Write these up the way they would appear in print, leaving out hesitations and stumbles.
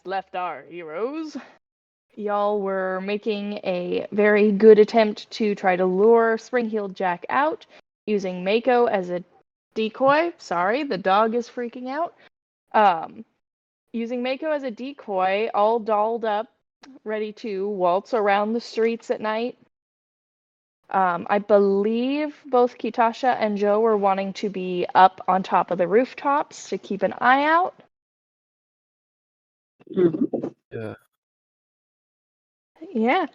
left our heroes, y'all were making a very good attempt to try to lure Spring-Heeled Jack out using Mako as a decoy. Sorry, the dog is freaking out. Using Mako as a decoy, all dolled up, ready to waltz around the streets at night. I believe both Kitasha and Joe were wanting to be up on top of the rooftops to keep an eye out. Yeah. Yeah.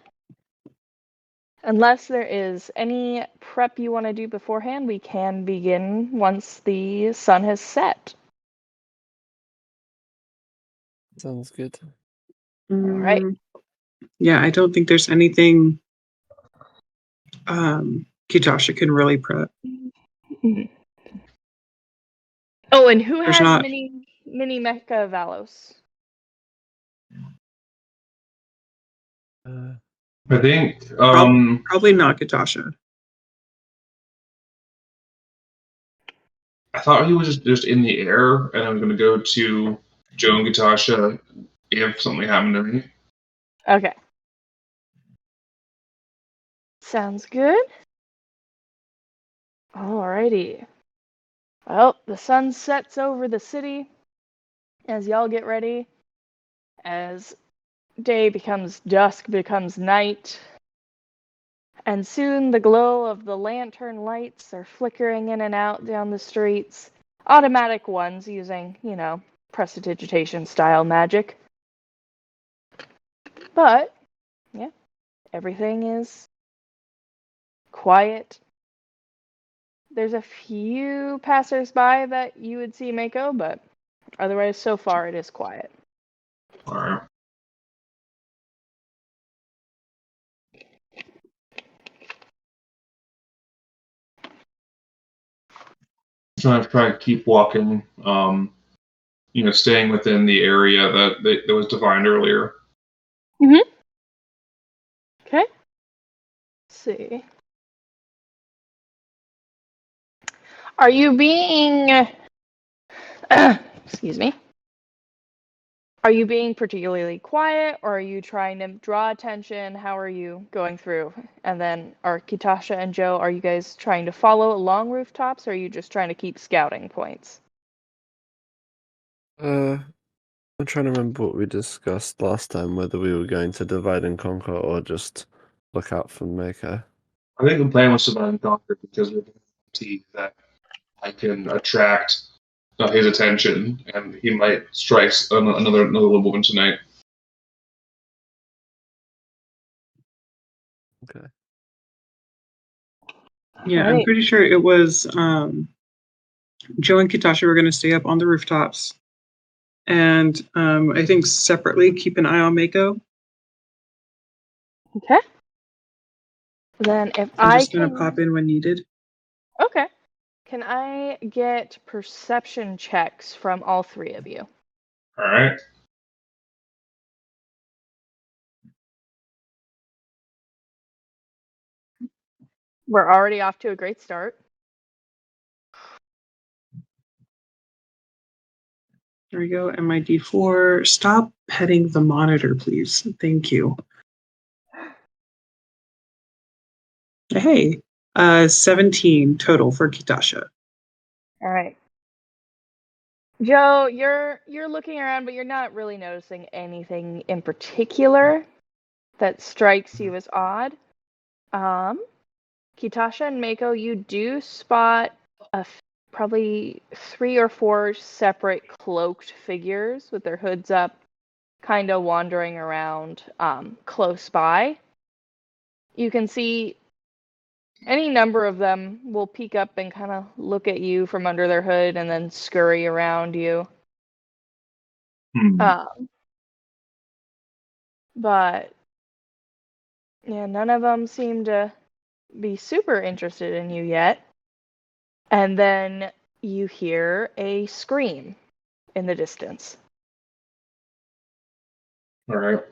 Unless there is any prep you want to do beforehand, we can begin once the sun has set. Sounds good. All right. Yeah, I don't think there's anything Kitasha can really prep. Oh, and who There's has not- mini Mecha Valos? I think Probably not Kitasha. I thought he was just in the air, and I'm going to go to Joe and Katasha if something happened to me. Okay. Sounds good. Alrighty. Well, the sun sets over the city as y'all get ready. As day becomes dusk, becomes night. And soon the glow of the lantern lights are flickering in and out down the streets. Automatic ones using, prestidigitation style magic. But, yeah, everything is quiet. There's a few passersby that you would see Mako, but otherwise, so far, it is quiet. All right. So I try to keep walking, staying within the area that was defined earlier. Okay. Let's see. Are you being... excuse me. Are you being particularly quiet, or are you trying to draw attention? How are you going through? And then are Kitasha and Joe, are you guys trying to follow along rooftops, or are you just trying to keep scouting points? I'm trying to remember what we discussed last time, whether we were going to divide and conquer or just look out for Mako. I think the plan was to divide and conquer because we see that I can attract his attention, and he might strike another woman tonight. Okay. Yeah, Right. I'm pretty sure it was Joe and Kitasha were going to stay up on the rooftops. And I think separately keep an eye on Mako. Okay. Then if I'm I just going can... to pop in when needed. Okay. Can I get perception checks from all three of you? All right. We're already off to a great start. There we go. And my D4. Stop petting the monitor, please. Thank you. Hey, 17 total for Kitasha. All right. Joe, you're looking around, but you're not really noticing anything in particular that strikes you as odd. Kitasha and Mako, you do spot probably 3 or 4 separate cloaked figures with their hoods up, kind of wandering around close by. You can see any number of them will peek up and kind of look at you from under their hood and then scurry around you. But yeah, none of them seem to be super interested in you yet. And then you hear a scream in the distance. All right.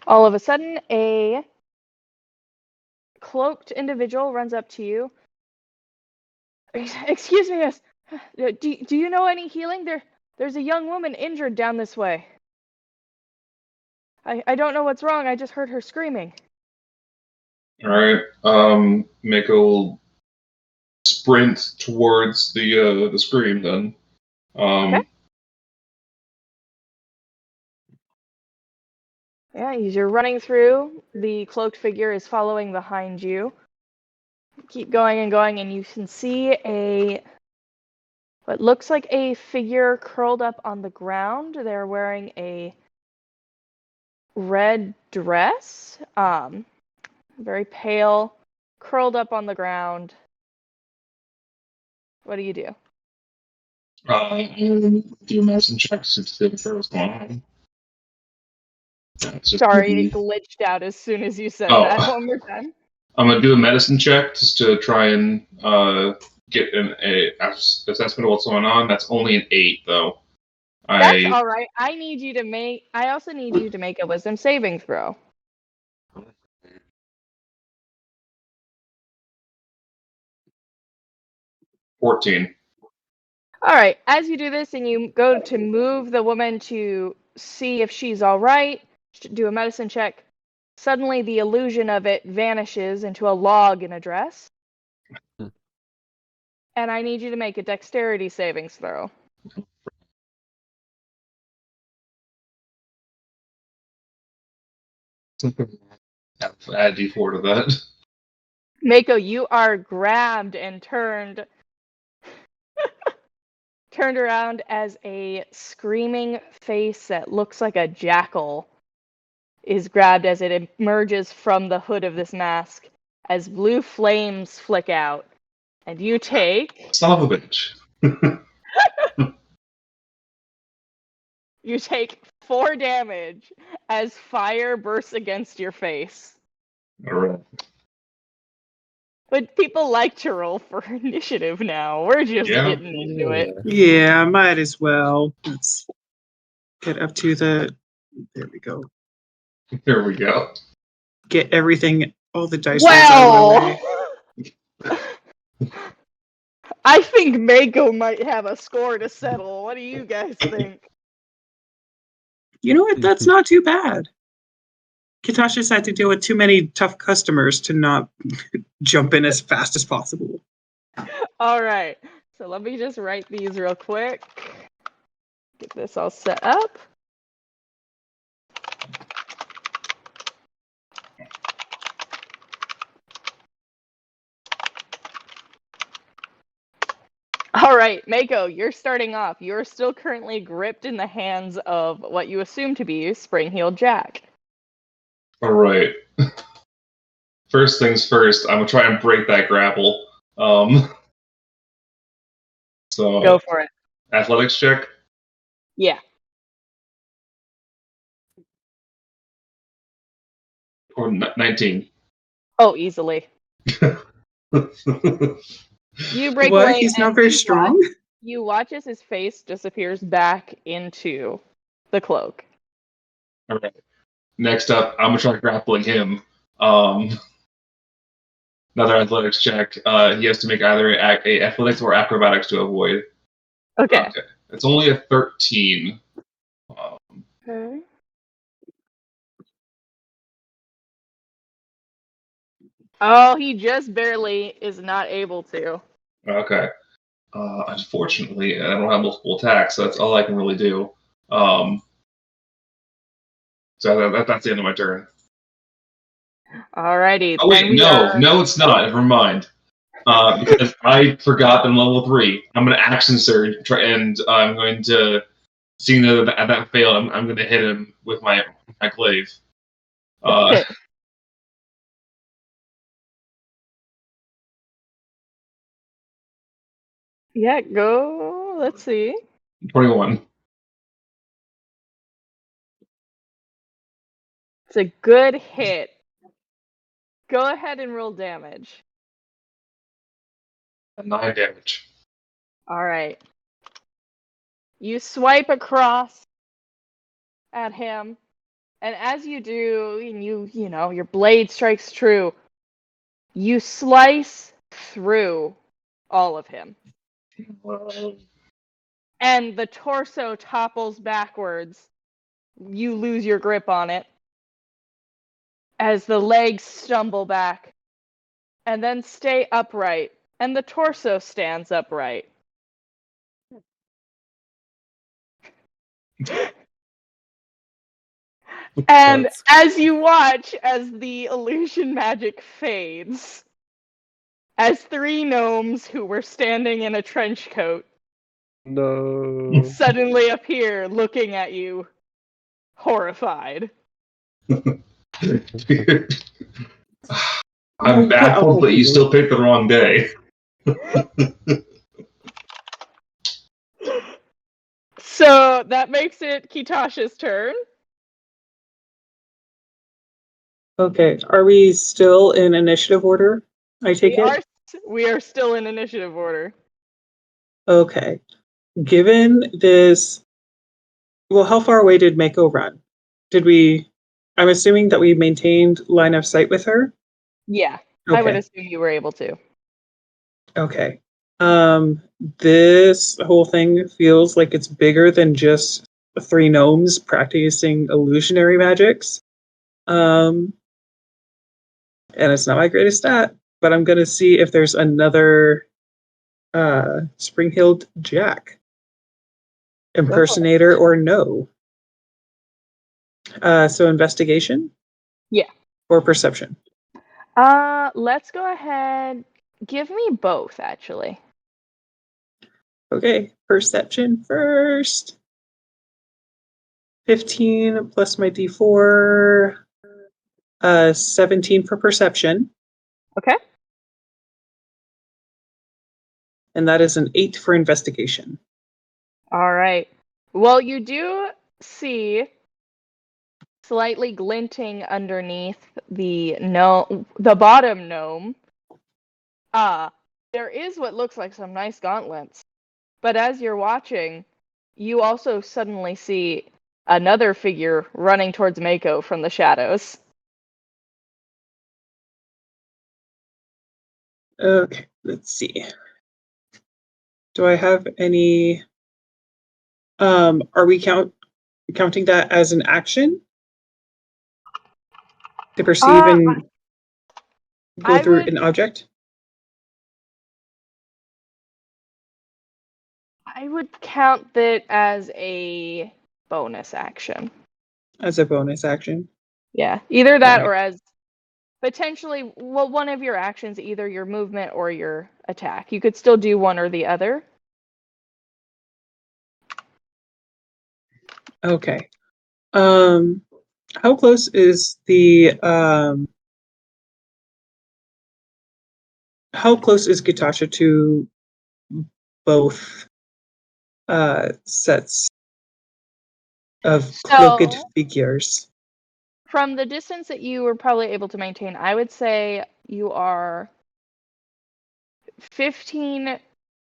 All of a sudden, a cloaked individual runs up to you. Excuse me, miss. Do you know any healing? There's a young woman injured down this way. I don't know what's wrong. I just heard her screaming. All right. Mako will sprint towards the scream then. Okay. Yeah, as you're running through, the cloaked figure is following behind you. Keep going, and you can see what looks like a figure curled up on the ground. They're wearing a red dress, very pale, curled up on the ground. What do you do? Do a medicine check to see what's going on. Sorry, it glitched out as soon as you said that. One more time. I'm gonna do a medicine check just to try and get an assessment of what's going on. That's only an 8, though. That's all right. I also need you to make a wisdom saving throw. 14. All right. As you do this and you go to move the woman to see if she's all right, do a medicine check, suddenly the illusion of it vanishes into a log in a dress. And I need you to make a dexterity savings throw. Add D4 to that. Mako, you are grabbed and turned around as a screaming face that looks like a jackal is grabbed as it emerges from the hood of this mask as blue flames flick out. And you take... Son of a bitch. You take 4 damage as fire bursts against your face. Alright. But people like to roll for initiative now. We're just getting into it. Yeah, might as well. Let's get up to the... There we go. There we go. Get everything, all the dice rolls out of the way. I think Mako might have a score to settle. What do you guys think? You know what? That's not too bad. Katasha's had to deal with too many tough customers to not jump in as fast as possible. All right. So let me just write these real quick. Get this all set up. All right, Mako, you're starting off. You're still currently gripped in the hands of what you assume to be Spring-Heeled Jack. All right. First things first, I'm gonna try and break that grapple. So Go for it. Athletics check. Yeah. Or 19. Oh, easily. You break What? away. He's and not very strong? You watch as his face disappears back into the cloak. All right. Next up, I'm gonna try grappling him. Another athletics check. He has to make either a athletics or acrobatics to avoid. Okay. It's only a 13. Okay. Oh, he just barely is not able to. Okay. Unfortunately, I don't have multiple attacks, so that's all I can really do. So that's the end of my turn. Alrighty. Oh wait, no, it's not. Never mind. Because I forgot that I'm level 3. I'm gonna action surge, and I'm going to, seeing that failed, I'm going to hit him with my glaive. Yeah, go. Let's see. 21. It's a good hit. Go ahead and roll damage. 9 damage. All right. You swipe across at him, and as you do, and you know, your blade strikes true. You slice through all of him. and the torso topples backwards. You lose your grip on it as the legs stumble back and then stay upright, and the torso stands upright. And That's- as you watch as the illusion magic fades, as 3 gnomes who were standing in a trench coat No. suddenly appear looking at you, horrified. Dude. I'm baffled, but you still picked the wrong day. So that makes it Kitasha's turn. Okay, are we still in initiative order? I take it? We are still in initiative order. Okay. Given this, well, how far away did Mako run? I'm assuming that we maintained line of sight with her? Yeah, Okay. I would assume you were able to. Okay. This whole thing feels like it's bigger than just 3 gnomes practicing illusionary magics. And it's not my greatest stat, but I'm gonna see if there's another Spring-Heeled Jack impersonator or no. So investigation? Yeah. Or perception? Let's go ahead. Give me both, actually. Okay, perception first. 15 plus my d4. 17 for perception. Okay. And that is an 8 for investigation. All right. Well, you do see slightly glinting underneath the bottom gnome. There is what looks like some nice gauntlets. But as you're watching, you also suddenly see another figure running towards Mako from the shadows. Okay, let's see. Do I have any... are we counting that as an action? To perceive and go through an object? I would count that as a bonus action. As a bonus action? Yeah, either that Alright. or as potentially, well, one of your actions, either your movement or your attack. You could still do one or the other. Okay. How close is how close is Gitasha to both sets of cloaked figures? From the distance that you were probably able to maintain, I would say you are 15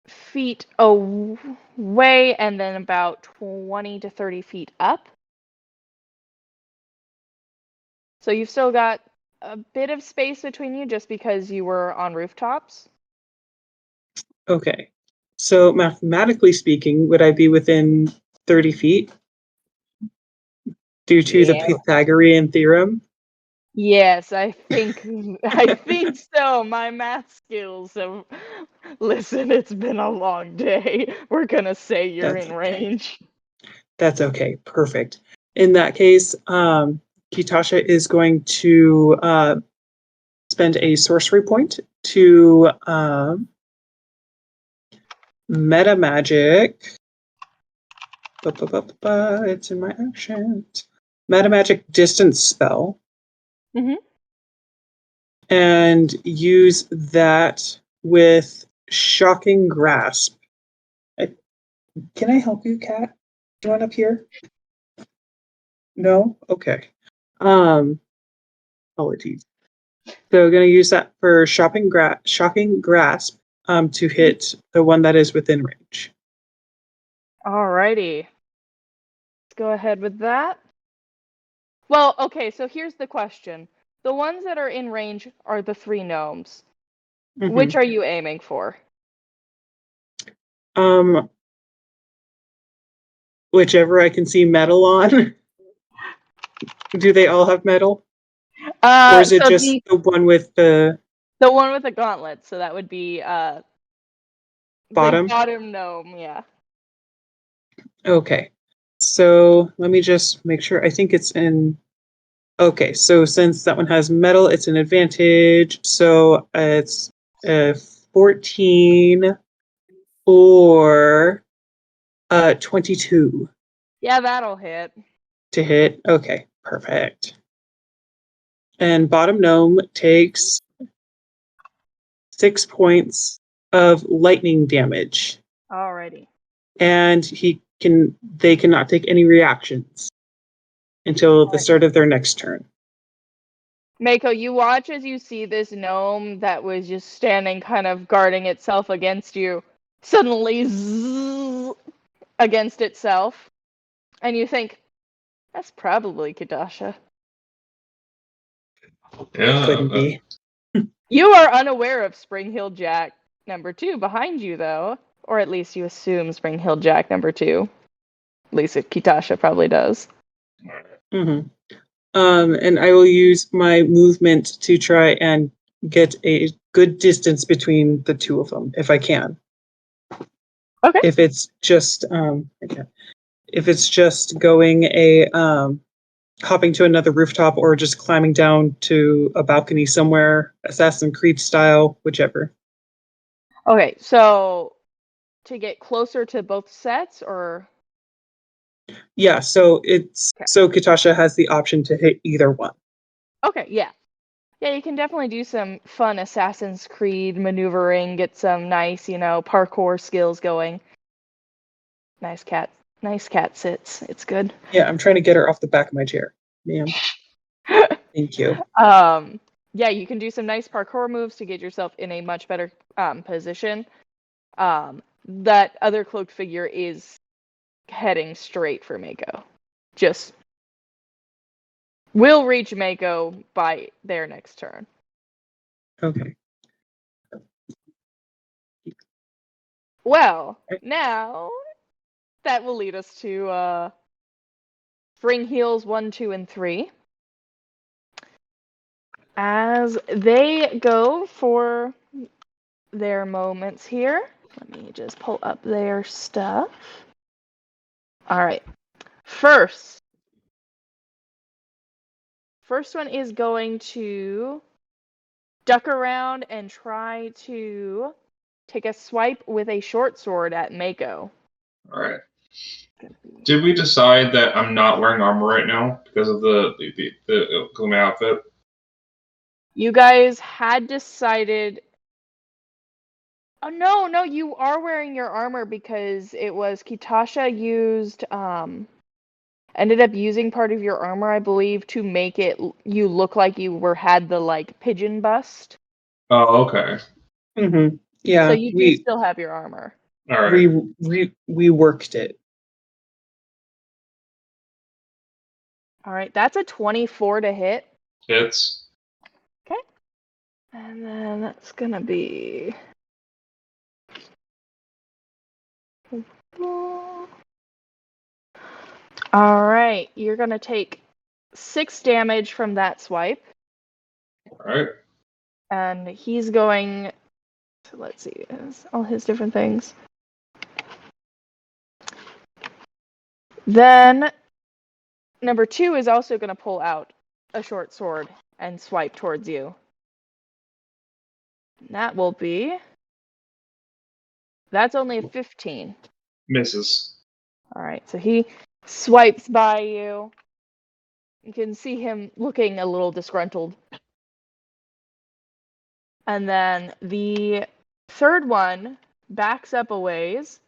feet away and then about 20 to 30 feet up. So you've still got a bit of space between you just because you were on rooftops. Okay. So mathematically speaking, would I be within 30 feet? Due to the Pythagorean theorem? Yes, I think so. My math skills have... Listen, it's been a long day. We're gonna say you're in range. That's okay. Perfect. In that case, Kitasha is going to spend a sorcery point to meta magic. It's in my actions. Meta magic distance spell. Mm-hmm. And use that with shocking grasp. Can I help you, Kat? Do you want up here? No? Okay. Apologies. So going to use that for shocking grasp to hit the one that is within range. Alrighty. Let's go ahead with that. Well, okay, so here's the question. The ones that are in range are the 3 gnomes. Mm-hmm. Which are you aiming for? whichever I can see metal on. Do they all have metal? Or is it So just the one with the the one with the gauntlet? So that would be bottom? the bottom gnome. Yeah. Okay. So let me just make sure. I think it's in. Okay, so since that one has metal, it's an advantage. So it's 14 or 22 Yeah, that'll hit. to hit. Okay, perfect. And bottom gnome takes 6 points of lightning damage, Alrighty. and they cannot take any reactions until the Alright. start of their next turn. Mako, you watch as you see this gnome that was just standing kind of guarding itself against you suddenly zzz against itself. And you think, that's probably Kadasha. Yeah. Couldn't be. You are unaware of Spring Hill Jack number 2 behind you, though. Or at least you assume Spring Hill Jack number 2. At least Kitasha probably does. Mm-hmm. And I will use my movement to try and get a good distance between the two of them, if I can. Okay. If it's just if it's just going hopping to another rooftop or just climbing down to a balcony somewhere, Assassin's Creed style, whichever. Okay, so to get closer to both sets, or Yeah, so it's Okay. so Katasha has the option to hit either one. okay, yeah, you can definitely do some fun Assassin's Creed maneuvering, get some nice, parkour skills going. Nice cat sits. It's good. Yeah, I'm trying to get her off the back of my chair. Ma'am. Thank you. Yeah, you can do some nice parkour moves to get yourself in a much better position. That other cloaked figure is heading straight for Mako. Just will reach Mako by their next turn. Okay. Well, now that will lead us to Spring Heels 1, 2, and 3. As they go for their moments here. Let me just pull up their stuff. Alright. First one is going to duck around and try to take a swipe with a short sword at Mako. All right. Did we decide that I'm not wearing armor right now because of the my outfit? You guys had decided. Oh no, you are wearing your armor because it was Kitasha ended up using part of your armor, I believe, to make you look like you had the pigeon bust. Oh, okay. Mm-hmm. Yeah, So you do still have your armor. All right. We worked it. All right, that's a 24 to hit. Hits. Okay. And then that's gonna be. All right, you're gonna take 6 damage from that swipe. All right. And he's going. Let's see, all his different things. Then number 2 is also going to pull out a short sword and swipe towards you. And that will be. That's only a 15. Misses. All right, so he swipes by you. You can see him looking a little disgruntled. And then the third one backs up a ways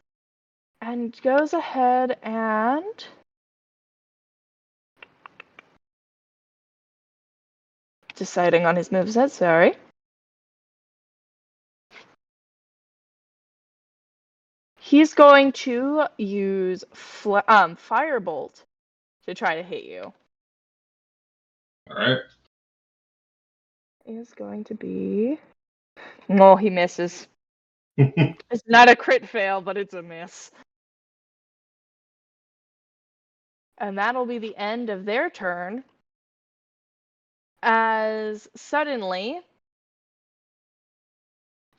and goes ahead and deciding on his moveset, sorry. He's going to use Firebolt to try to hit you. All right. Is going to be. No, he misses. It's not a crit fail, but it's a miss. And that'll be the end of their turn. As suddenly,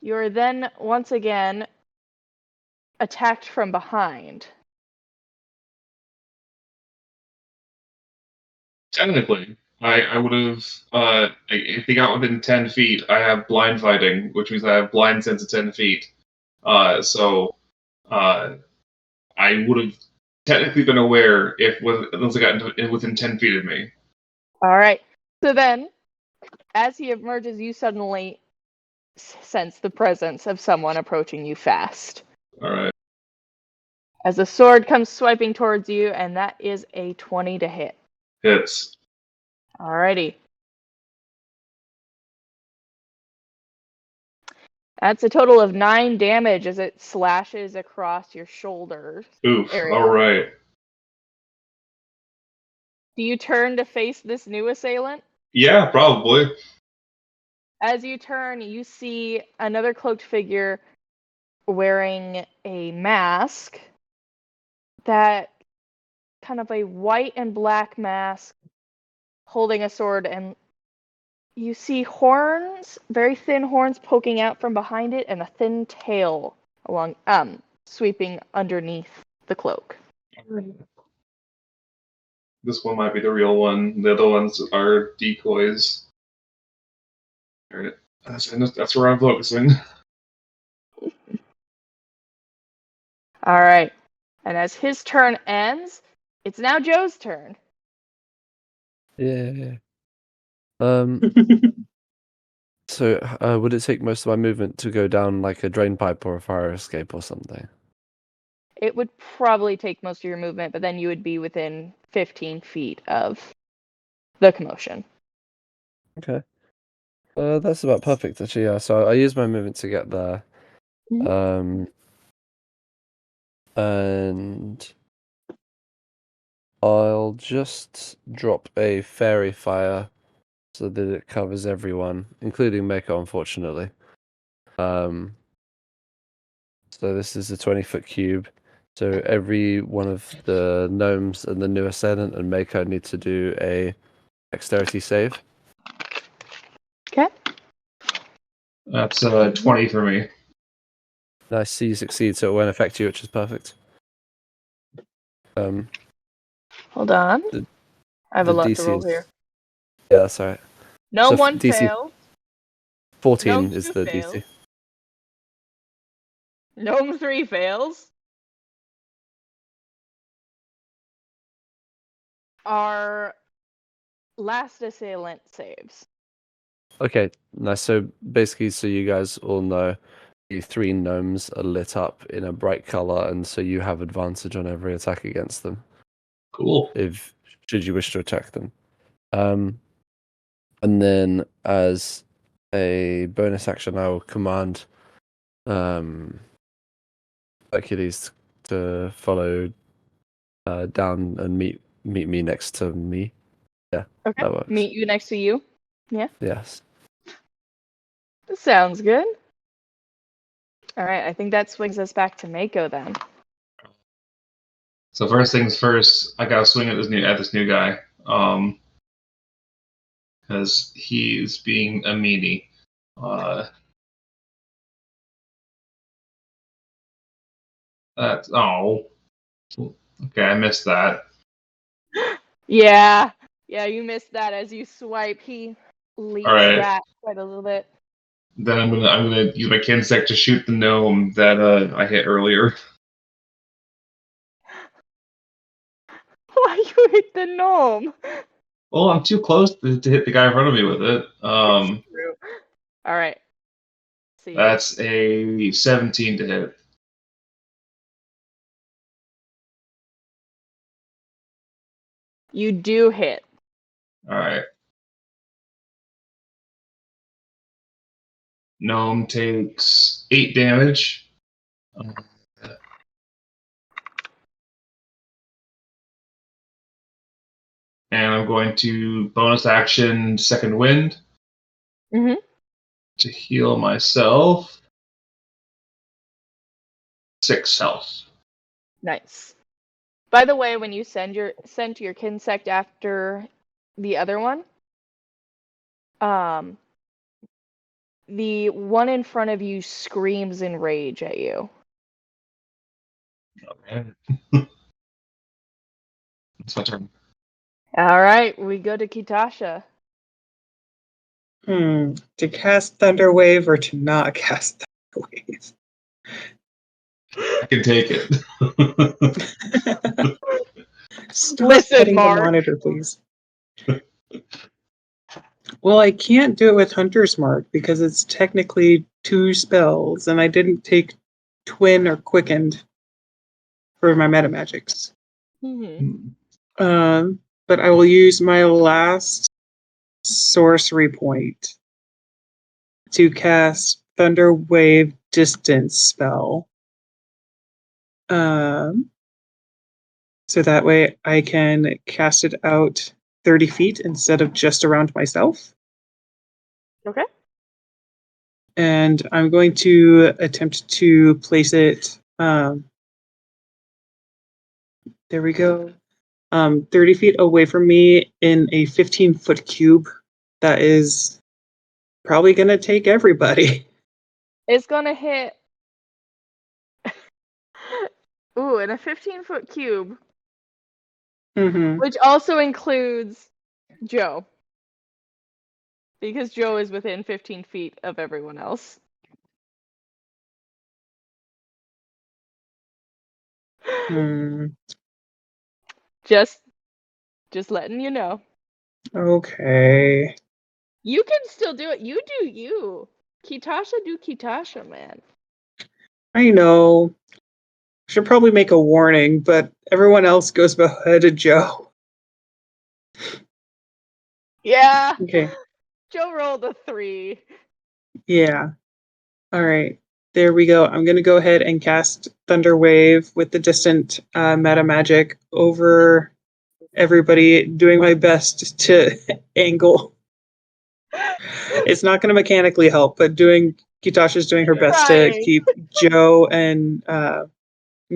you're then once again attacked from behind. Technically, I would have, if they got within 10 feet, I have blind fighting, which means I have blind sense of 10 feet. So I would have technically been aware once I got within 10 feet of me. All right. So then, as he emerges, you suddenly sense the presence of someone approaching you fast. All right. As a sword comes swiping towards you, and that is a 20 to hit. Hits. Alrighty. That's a total of 9 damage as it slashes across your shoulder Oof. area. All right. Do you turn to face this new assailant? Yeah, probably. As you turn, you see another cloaked figure wearing a mask, that kind of a white and black mask, holding a sword, and you see horns, very thin horns poking out from behind it, and a thin tail along sweeping underneath the cloak. This one might be the real one. The other ones are decoys. All right. That's where I'm focusing. All right. And as his turn ends, it's now Joe's turn. Yeah. So, would it take most of my movement to go down like a drain pipe or a fire escape or something? It would probably take most of your movement, but then you would be within 15 feet of the commotion. Okay. That's about perfect, actually. Yeah. So I use my movement to get there. And I'll just drop a fairy fire so that it covers everyone, including Mako, unfortunately. So this is a 20-foot cube. So every one of the gnomes and the new assailant and Mako need to do a dexterity save. Okay. That's 20 for me. Nice, so you succeed, so it won't affect you, which is perfect. Hold on. I have a lot to roll here. Yeah, that's alright. No So one DC failed. 14 Gnome is 2 the fails. DC. Gnome 3 fails. Our last assailant saves. Okay, nice. So basically, so you guys all know the 3 gnomes are lit up in a bright color, and so you have advantage on every attack against them. Cool. Should you wish to attack them. And then as a bonus action, I will command Hercules to follow down and meet me next to me. Yeah, Okay. that works. Meet you next to you. Yeah. Yes. Sounds good. All right. I think that swings us back to Mako then. So first things first, I gotta swing at this new guy. Because he's being a meanie. That's okay. I missed that. Yeah. Yeah, you missed that as you swipe. He leaps Alright. back quite a little bit. Then I'm gonna use my kinsec to shoot the gnome that I hit earlier. Why you hit the gnome? Well, I'm too close to hit the guy in front of me with it. True. All right. See. That's a 17 to hit. You do hit. All right. Gnome takes 8 damage. And I'm going to bonus action second wind to heal myself. 6 health. Nice. By the way, when you send to your kinsect after the other one, the one in front of you screams in rage at you. Okay. It's my turn. All right, we go to Kitasha. To cast Thunder Wave or to not cast Thunder Wave? I can take it. Stop Listen, petting the Mark. monitor, please. Well, I can't do it with Hunter's Mark because it's technically 2 spells, and I didn't take Twin or Quickened for my meta magics. Mm-hmm. But I will use my last sorcery point to cast Thunder Wave Distance spell. So that way I can cast it out 30 feet instead of just around myself. Okay. And I'm going to attempt to place it. There we go. 30 feet away from me in a 15-foot cube. That is probably going to take everybody. It's gonna hit. Ooh, in a 15-foot cube, Mm-hmm. which also includes Joe. Because Joe is within 15 feet of everyone else. Just letting you know. Okay. You can still do it. You do you. Kitasha do Kitasha, man. I know. Should probably make a warning, but everyone else goes ahead of Joe. Yeah. Okay. Joe rolled a 3. Yeah. All right. There we go. I'm going to go ahead and cast Thunder Wave with the distant meta magic over everybody, doing my best to angle. It's not going to mechanically help, but Kitasha's doing her best to Trying. keep Joe and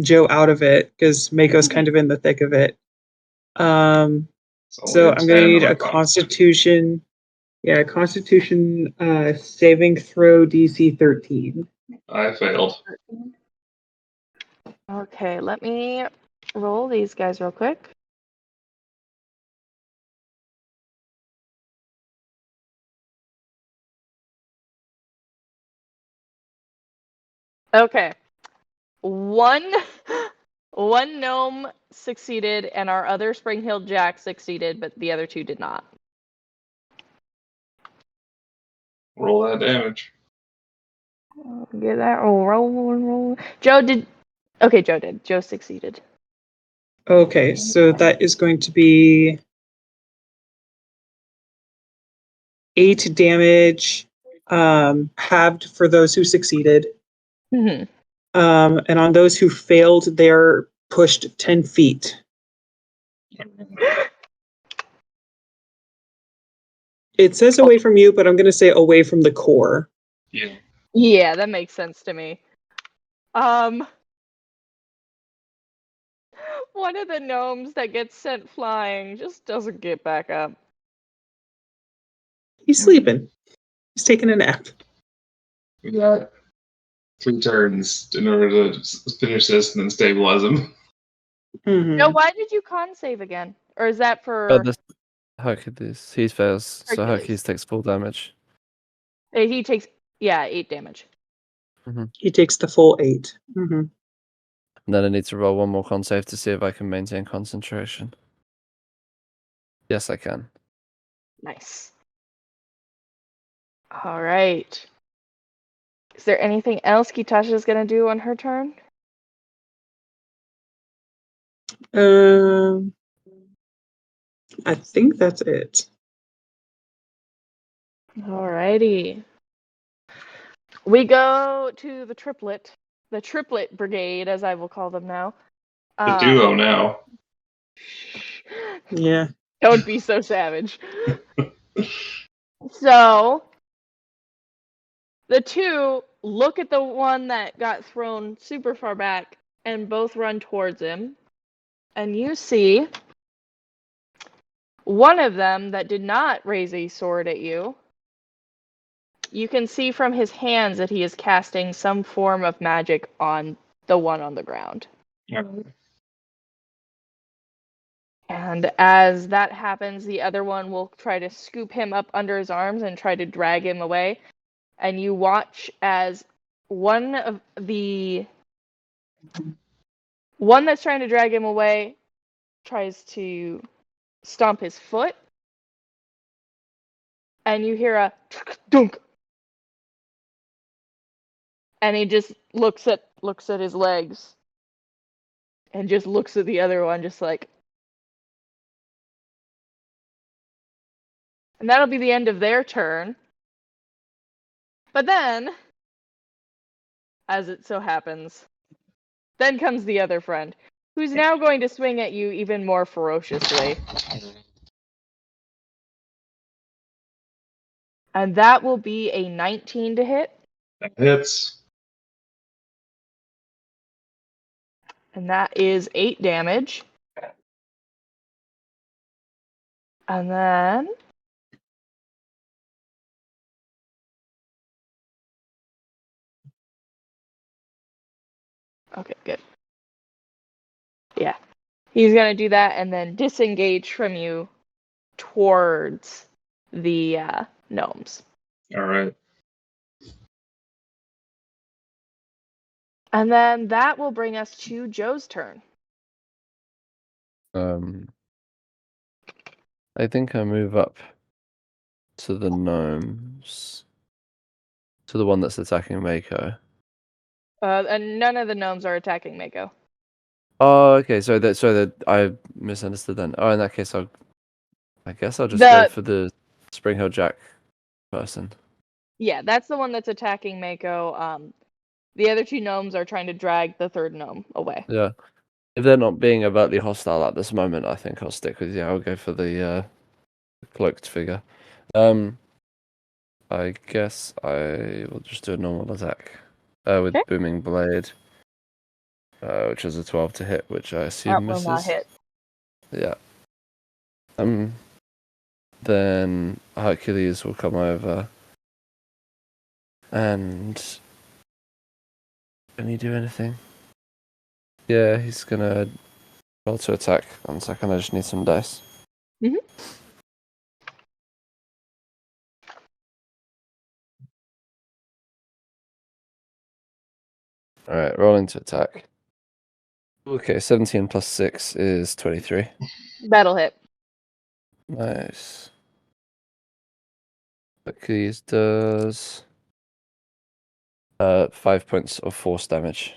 Joe out of it because Mako's kind of in the thick of it. It's only So a I'm going to 10 need on a my Constitution. Yeah, Constitution saving throw DC 13. I failed. Okay, let me roll these guys real quick. Okay. One gnome succeeded and our other Spring Hill Jack succeeded, but the other 2 did not. Roll that damage. Get that roll. Joe did. Okay, Joe did. Joe succeeded. Okay, so that is going to be 8 damage, halved for those who succeeded. Mm-hmm. And on those who failed, they're pushed 10 feet. It says away from you, but I'm going to say away from the core. Yeah. Yeah, that makes sense to me. One of the gnomes that gets sent flying just doesn't get back up. He's sleeping. He's taking a nap. We got 3 turns in order to finish this and then stabilize him. Mm-hmm. No, why did you con save again? Or is that for Hercules. He fails, so Hercules. Hercules takes full damage. He takes 8 damage. He takes the full 8. Mm-hmm. And then I need to roll one more con save to see if I can maintain concentration. Yes, I can. Nice. All right. Is there anything else Kitasha's gonna do on her turn? I think that's it. Alrighty. We go to the triplet brigade, as I will call them now. The duo now. Yeah. Don't be so savage. So, the 2 look at the one that got thrown super far back and both run towards him. And you see one of them that did not raise a sword at you. You can see from his hands that he is casting some form of magic on the one on the ground. And as that happens, the other one will try to scoop him up under his arms and try to drag him away. And you watch as one that's trying to drag him away tries to stomp his foot. And you hear a dunk. And he just looks at his legs. And just looks at the other one just like. And that'll be the end of their turn. But then, as it so happens, then comes the other friend, who's now going to swing at you even more ferociously. And that will be a 19 to hit. That hits. And that is 8 damage. And then... Okay, good. Yeah. He's going to do that and then disengage from you towards the gnomes. All right. And then that will bring us to Joe's turn. I think I move up to the gnomes. To the one that's attacking Mako. And none of the gnomes are attacking Mako. Oh, okay. So that I misunderstood then. Oh, in that case, I guess I'll just go for the Spring Hill Jack person. Yeah, that's the one that's attacking Mako. The other 2 gnomes are trying to drag the third gnome away. Yeah. If they're not being overtly hostile at this moment, I think I'll stick with I'll go for the cloaked figure. I guess I will just do a normal attack with Booming Blade, which is a 12 to hit, which I assume that misses. Will not hit. Yeah. Then Hercules will come over. And can he do anything? Yeah, he's gonna roll to attack. 1 second, I just need some dice. Mm-hmm. Alright, rolling to attack. Okay, 17 plus 6 is 23. That'll hit. Nice. Hercules does 5 points of force damage.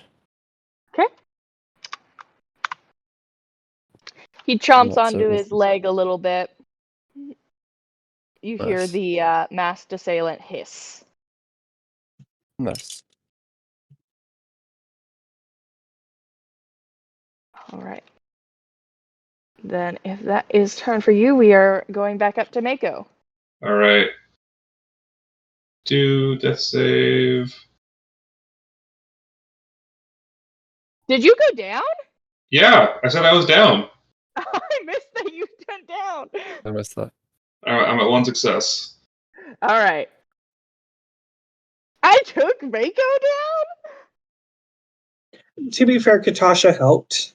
Okay. He chomps onto his leg a little bit. You hear the masked assailant hiss. Nice. All right. Then if that is turn for you, we are going back up to Mako. All right. Do death save. Did you go down? Yeah, I said I was down. I missed that you went down. I missed that. All right, I'm at 1 success. All right. I took Mako down? To be fair, Katasha helped.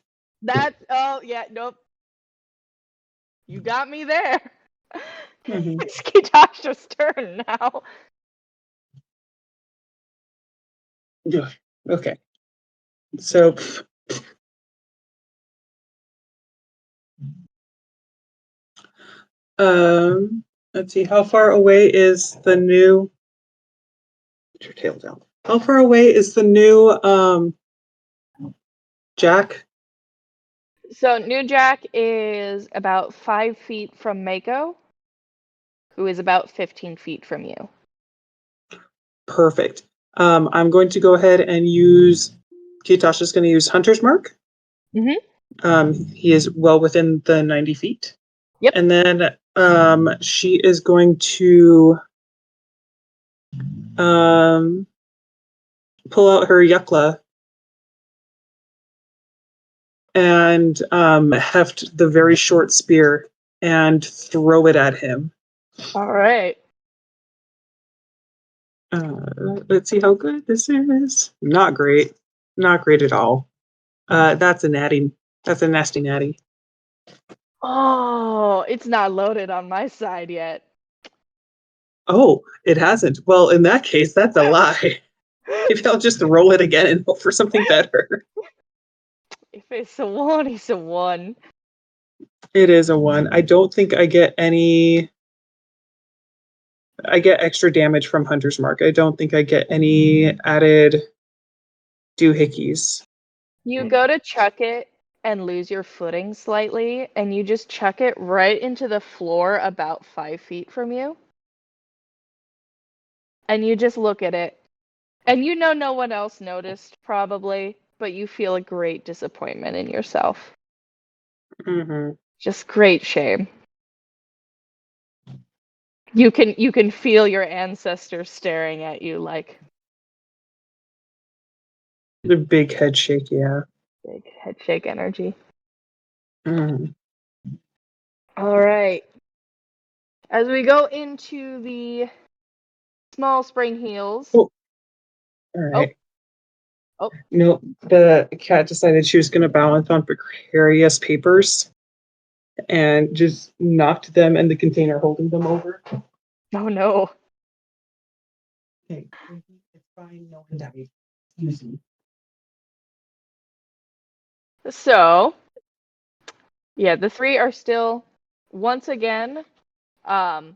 Oh, yeah, nope. You got me there. Mm-hmm. It's Katasha's turn now. Okay. So let's see, how far away is the new put your tail down. How far away is the new Jack? So New Jack is about 5 feet from Mako, who is about 15 feet from you. Perfect. I'm going to go ahead and use Katasha's going to use Hunter's Mark. Mm-hmm. He is well within the 90 feet. Yep. And then she is going to pull out her Yukla and heft the very short spear and throw it at him. All right. Let's see how good this is. Not great. Not great at all. That's a natty. That's a nasty natty. Oh, it's not loaded on my side yet. Oh, it hasn't. Well, in that case, that's a lie. Maybe I'll just roll it again and hope for something better. If it's a 1, it's a 1. It is a 1. I don't think I get any. I get extra damage from Hunter's Mark. I don't think I get any added doohickeys. You go to chuck it and lose your footing slightly, and you just chuck it right into the floor about 5 feet from you. And you just look at it. And you know no one else noticed, probably, but you feel a great disappointment in yourself. Mm-hmm. Just great shame. You can feel your ancestors staring at you like The big head shake, yeah. big head shake energy. Mm. All right. As we go into the small spring heels. Oh. All right. Oh. No, the cat decided she was going to balance on precarious papers and just knocked them and the container holding them over. Oh no. Okay, it's fine. No one died. Easy. So, yeah, the 3 are still once again. Go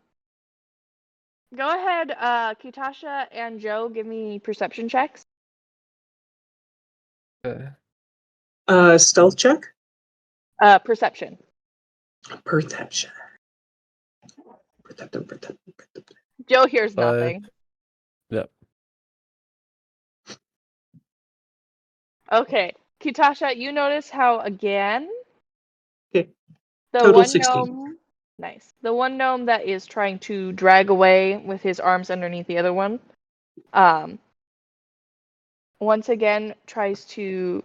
ahead, Kitasha and Joe, give me perception checks. Stealth check? Perception. Perception. Joe hears 5. nothing. Yep. Okay, Kitasha, you notice how again Okay. the Total one 16. gnome, nice, the one gnome that is trying to drag away with his arms underneath the other one, once again tries to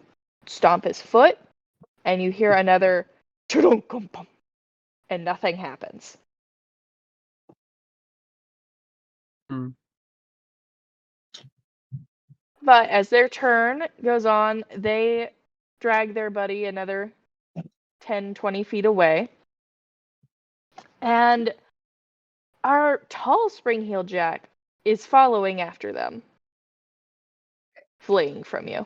stomp his foot, and you hear another "Chudunkumpum," and nothing happens. Hmm. But as their turn goes on, they drag their buddy another 10, 20 feet away. And our tall spring-heeled jack is following after them, fleeing from you.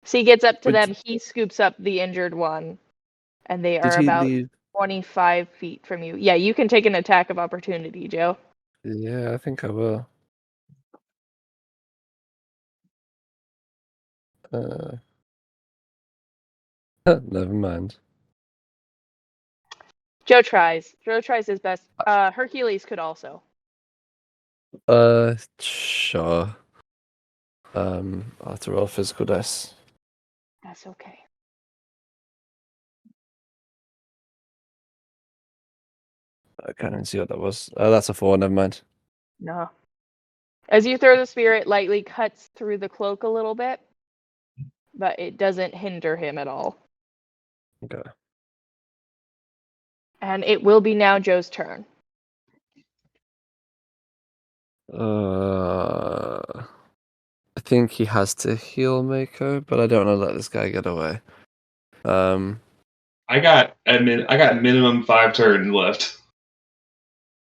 So he gets up to them, he scoops up the injured one, and they Did are he about leave? 25 feet from you. Yeah, you can take an attack of opportunity, Joe. Yeah, I think I will. Never mind. Joe tries. Joe tries his best. Hercules could also. Sure. I'll have to roll physical dice. That's okay. I can't even see what that was. That's a 4, never mind. No. As you throw the spear, it lightly cuts through the cloak a little bit, but it doesn't hinder him at all. Okay. And it will be now Joe's turn. I think he has to heal Mako, but I don't want to let this guy get away. I got minimum 5 turns left.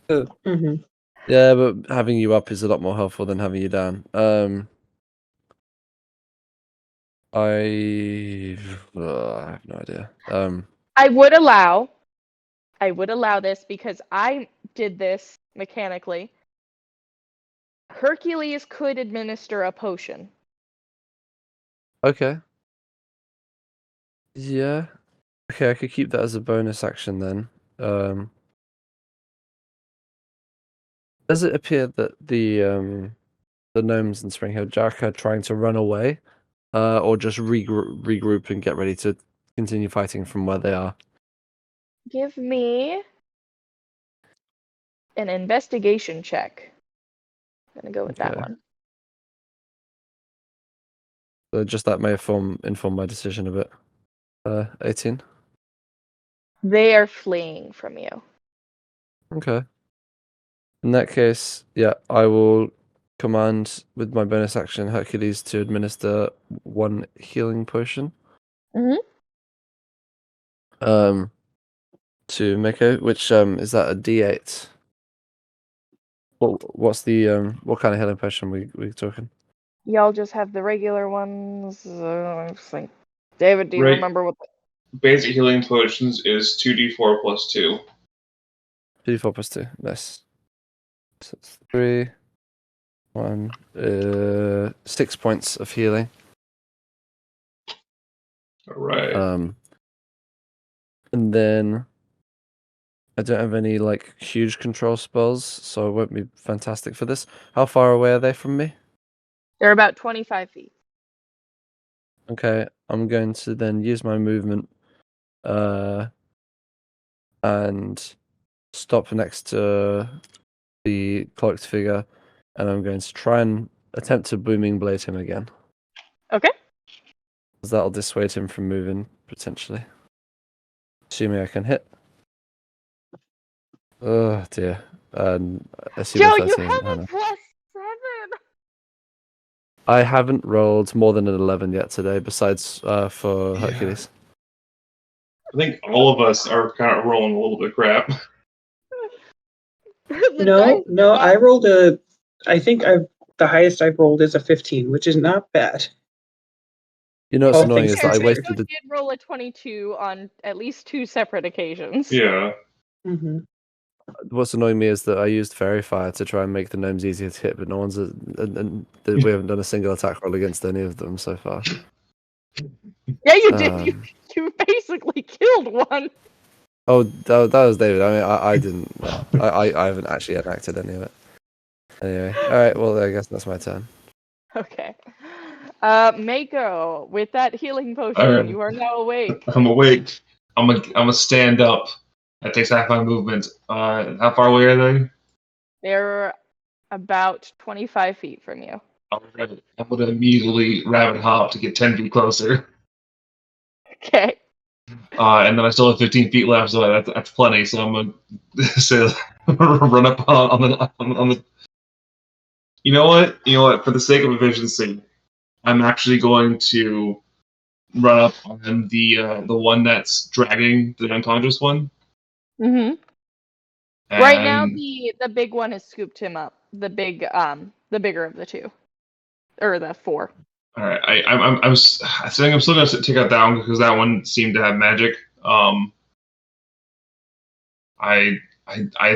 Mm-hmm. Yeah, but having you up is a lot more helpful than having you down. I have no idea. I would allow this because I did this mechanically. Hercules could administer a potion. Okay. Yeah. Okay, I could keep that as a bonus action then. Does it appear that the gnomes and Springhill Jack are trying to run away, or just regroup and get ready to continue fighting from where they are? Give me an investigation check. I'm gonna go with that Okay. one. So just that may inform my decision a bit. 18. They are fleeing from you. Okay. In that case, yeah, I will command with my bonus action Hercules to administer 1 healing potion. Mhm. To Miko, which is that a D8? What's the what kind of healing potion we talking? Y'all just have the regular ones. I'm just like, David, do you Right. remember what? Basic healing potions is 2d4 plus 2. 2d4 plus 2. Nice. So it's 3, 1, 6 points of healing. Alright. And then I don't have any like huge control spells, so it won't be fantastic for this. How far away are they from me? They're about 25 feet. Okay, I'm going to then use my movement and stop next to the cloaked figure, and I'm going to try and attempt to booming blade him again. Okay. Because that'll dissuade him from moving, potentially. Assuming I can hit. Oh dear. Assuming Joe, you 13 have isn't high a enough. +7. I haven't rolled more than an 11 yet today, besides for Yeah. Hercules. I think all of us are kind of rolling a little bit crap. The No, dice are I not- rolled the highest I've rolled is a 15, which is not bad. You know what's All annoying things is that I considered. wasted Joe the. did roll a 22 on at least 2 separate occasions. Yeah. Mm-hmm. What's annoying me is that I used Fairy Fire to try and make the gnomes easier to hit, but no one's. And we haven't done a single attack roll against any of them so far. Yeah, you did. You basically killed one. Oh, that was David. I mean, I didn't. I haven't actually enacted any of it. Anyway, all right. Well, I guess that's my turn. Okay. Mako, with that healing potion, Alright. you are now awake. I'm awake. I'm gonna stand up. That takes half my movement. How far away are they? They're about 25 feet from you. Alright. I'm gonna immediately rabbit hop to get 10 feet closer. Okay. And then I still have 15 feet left, so that's plenty. So I'm gonna say, run up on the. You know what? For the sake of efficiency, I'm actually going to run up on the one that's dragging the unconscious one. Mm-hmm. And, Right now, the big one has scooped him up. The bigger of the two, or the 4. All right, I think I'm still gonna take that down because that one seemed to have magic. I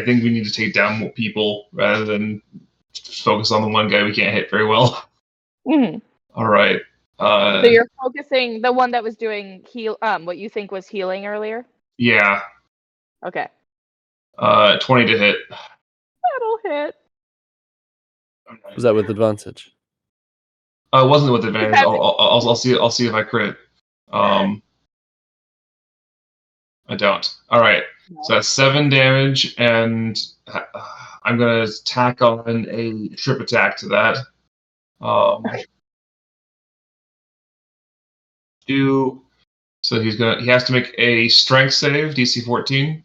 think we need to take down more people rather than focus on the one guy we can't hit very well. Mm-hmm. All right. So you're focusing the one that was doing what you think was healing earlier. Yeah. Okay. 20 to hit. That'll hit. All right. Was that with advantage? It wasn't with advantage. I'll see if I crit. I don't. All right. So that's 7 damage, and I'm gonna tack on a trip attack to that. 2. So he has to make a strength save, DC 14.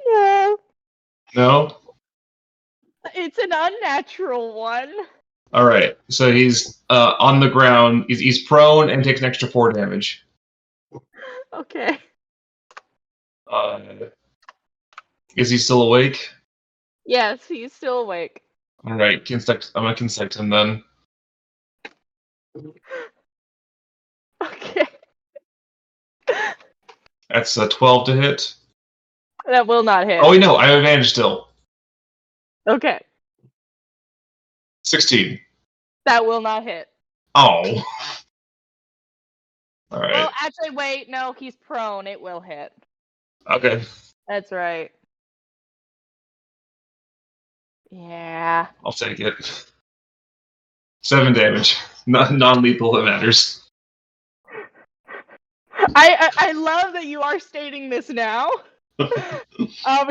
Yeah. No. It's an unnatural one. All right. So he's on the ground. He's prone and takes an extra 4 damage. Okay. Is he still awake? Yes, he's still awake. All right. I'm gonna consect him then. Okay. That's a 12 to hit. That will not hit. Oh wait, no, I have advantage still. Okay. 16. That will not hit. Oh. All right. Well, actually, wait. No, he's prone. It will hit. Okay. That's right. Yeah. I'll take it. 7 damage. Non-lethal. That matters. I love that you are stating this now.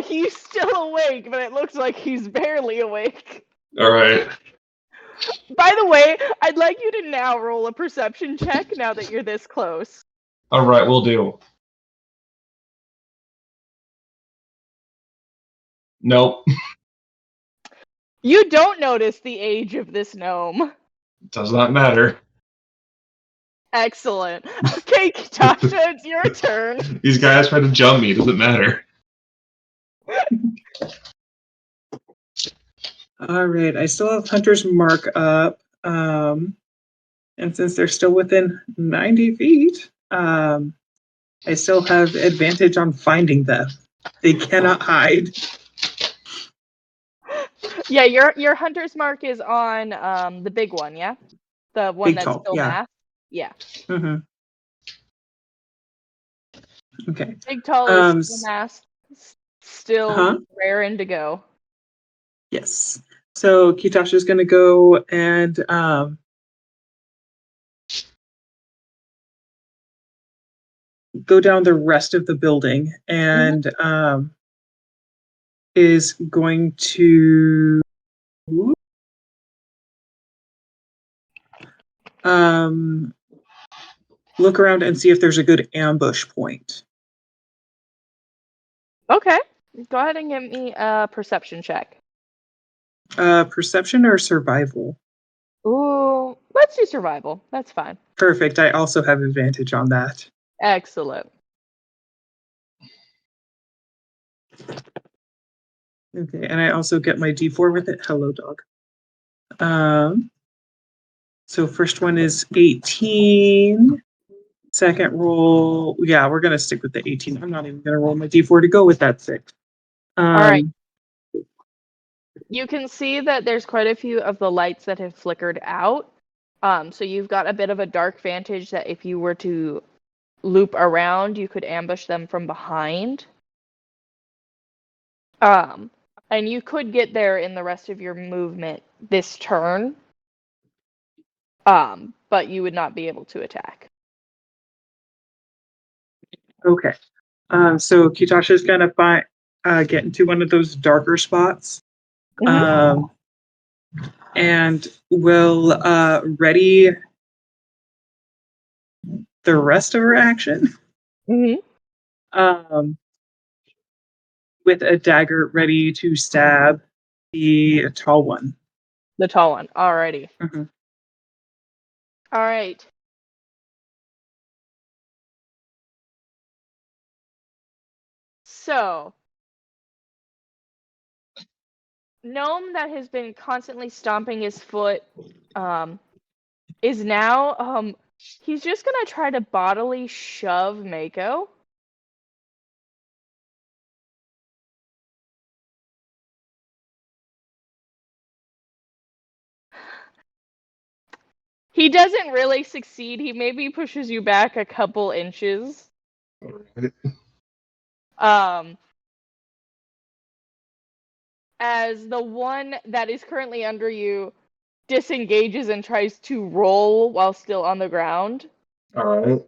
He's still awake, but it looks like he's barely awake. All right. By the way, I'd like you to now roll a perception check now that you're this close. All right, we'll do. Nope. You don't notice the age of this gnome. Does not matter. Excellent. Okay, Tasha, it's your turn. These guys try to jump me. Doesn't matter. All right, I still have Hunter's Mark up. And since they're still within 90 feet, I still have advantage on finding them. They cannot hide. Yeah, your hunter's mark is on the big one, yeah? The one Big that's tall, still yeah. masked? Yeah. Mm-hmm. Okay. Big tall is still masked. Still raring to go. Yes. So Kitasha's going to go and go down the rest of the building and is going to look around and see if there's a good ambush point. Okay. Go ahead and give me a perception check. Perception or survival? Ooh, let's do survival. That's fine. Perfect. I also have advantage on that. Excellent. Okay, and I also get my D4 with it. Hello, dog. So first one is 18. Second roll, yeah, we're gonna stick with the 18. I'm not even gonna roll my D4 to go with that 6. All right. You can see that there's quite a few of the lights that have flickered out. So you've got a bit of a dark vantage that if you were to loop around, you could ambush them from behind. And you could get there in the rest of your movement this turn. But you would not be able to attack. Okay. So Kitasha's gonna get into one of those darker spots. And will ready the rest of her action. With a dagger ready to stab the tall one. The tall one. Alrighty. Mm-hmm. All right. So, gnome that has been constantly stomping his foot is now he's just gonna try to bodily shove Mako. He doesn't really succeed. He maybe pushes you back a couple inches. As the one that is currently under you disengages and tries to roll while still on the ground. Alright.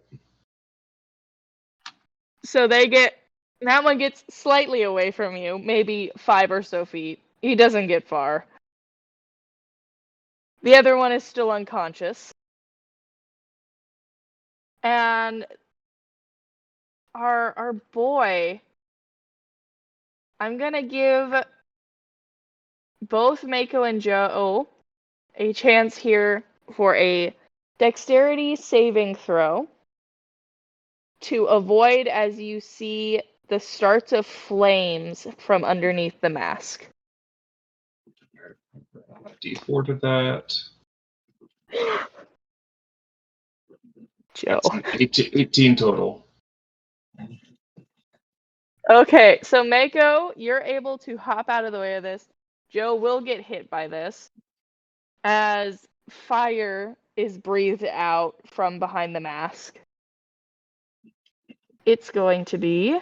So that one gets slightly away from you, maybe 5 or so feet. He doesn't get far. The other one is still unconscious. And our boy, I'm gonna give both Mako and Joe a chance here for a dexterity saving throw to avoid as you see the starts of flames from underneath the mask. D4 to that. Joe. 18 total. Okay, so Mako, you're able to hop out of the way of this. Joe will get hit by this as fire is breathed out from behind the mask. It's going to be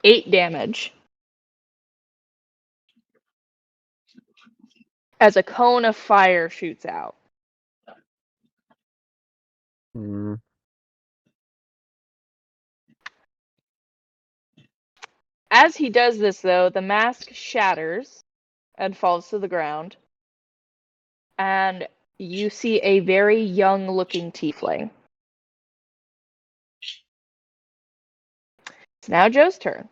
8 damage. As a cone of fire shoots out. As he does this, though, the mask shatters and falls to the ground. And you see a very young-looking tiefling. It's now Joe's turn.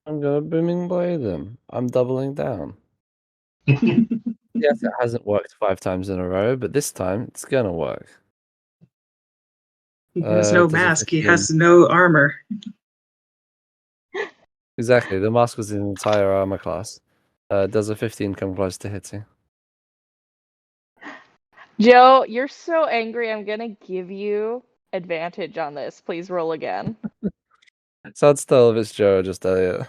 I'm gonna booming blade them. I'm doubling down. Yes, it hasn't worked 5 times in a row, but this time it's gonna work. He has no does a mask. He 15. has no armor. Exactly, the mask was an entire armor class. Does a 15 come close to hitting? Joe, you're so angry. I'm gonna give you advantage on this. Please roll again. So I'd still, if it's Joe, just Elliot.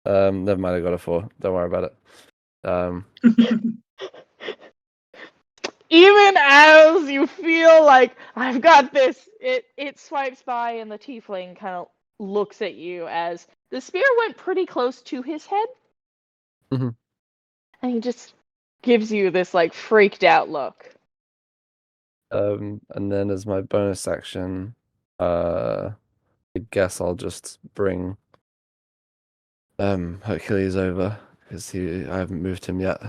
Never mind, I got a 4. Don't worry about it. Even as you feel like I've got this, it swipes by and the tiefling kind of looks at you as the spear went pretty close to his head. Mhm. And he just gives you this like freaked out look. And then as my bonus action, I guess I'll just bring Hercules over because I haven't moved him yet.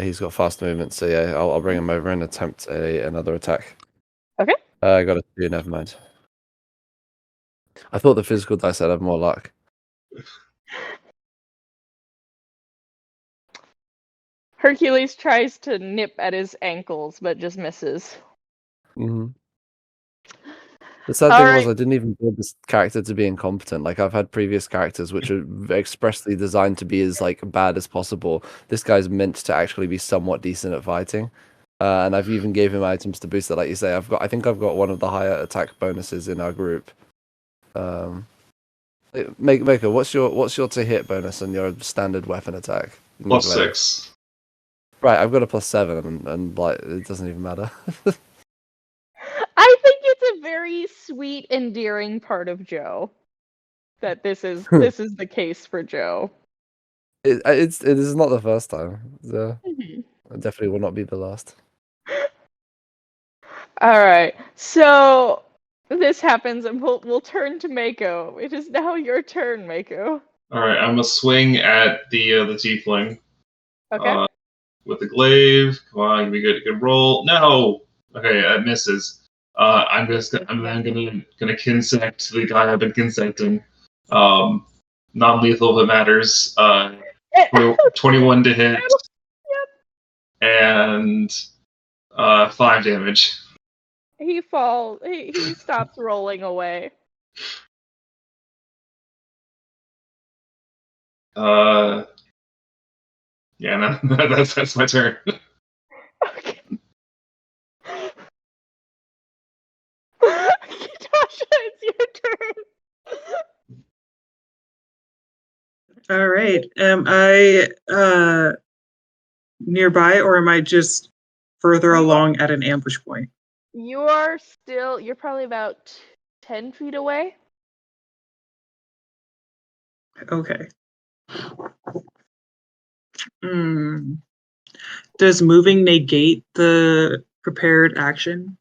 He's got fast movement, so yeah, I'll bring him over and attempt another attack. Okay. I got a 2, never mind. I thought the physical dice had more luck. Hercules tries to nip at his ankles, but just misses. Mm-hmm. The sad thing was I didn't even build this character to be incompetent. Like I've had previous characters which are expressly designed to be as like bad as possible. This guy's meant to actually be somewhat decent at fighting. And I've even gave him items to boost it, like you say. I think I've got one of the higher attack bonuses in our group. Maker, what's your to hit bonus on your standard weapon attack? +6. Right, I've got a +7, and like it doesn't even matter. I think it's a very sweet, endearing part of Joe that this is the case for Joe. It is not the first time. So it definitely will not be the last. All right, so this happens, and we'll turn to Mako. It is now your turn, Mako. All right, I'm gonna swing at the tiefling. Okay. With the glaive. Come on, give me a good roll. No. Okay, that misses. I'm then gonna kinsect the guy I've been kinsecting. Non-lethal if it matters. 21 to hit. Yep. And 5 damage. He falls. He stops rolling away. Yeah, that's my turn. Okay. Tasha, it's your turn. All right. Am I nearby, or am I just further along at an ambush point? You're probably about 10 feet away. Okay. Does moving negate the prepared action?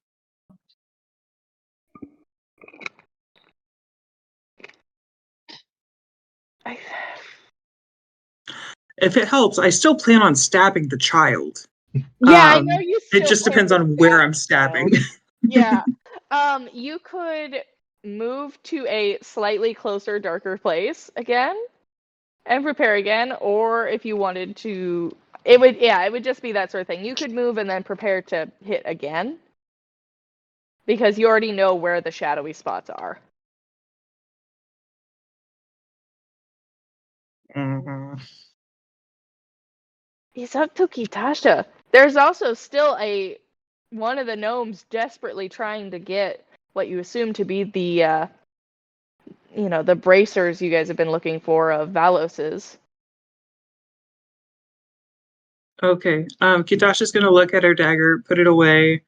If it helps, I still plan on stabbing the child. Yeah, I know you still It just plan depends to on where stab I'm the stabbing. child. Yeah. You could move to a slightly closer, darker place again and prepare again, or if you wanted to, it would just be that sort of thing. You could move and then prepare to hit again because you already know where the shadowy spots are. It's up to Kitasha. There's also still one of the gnomes desperately trying to get what you assume to be the the bracers you guys have been looking for of Valos's. Okay. Kitasha's gonna look at her dagger, put it away,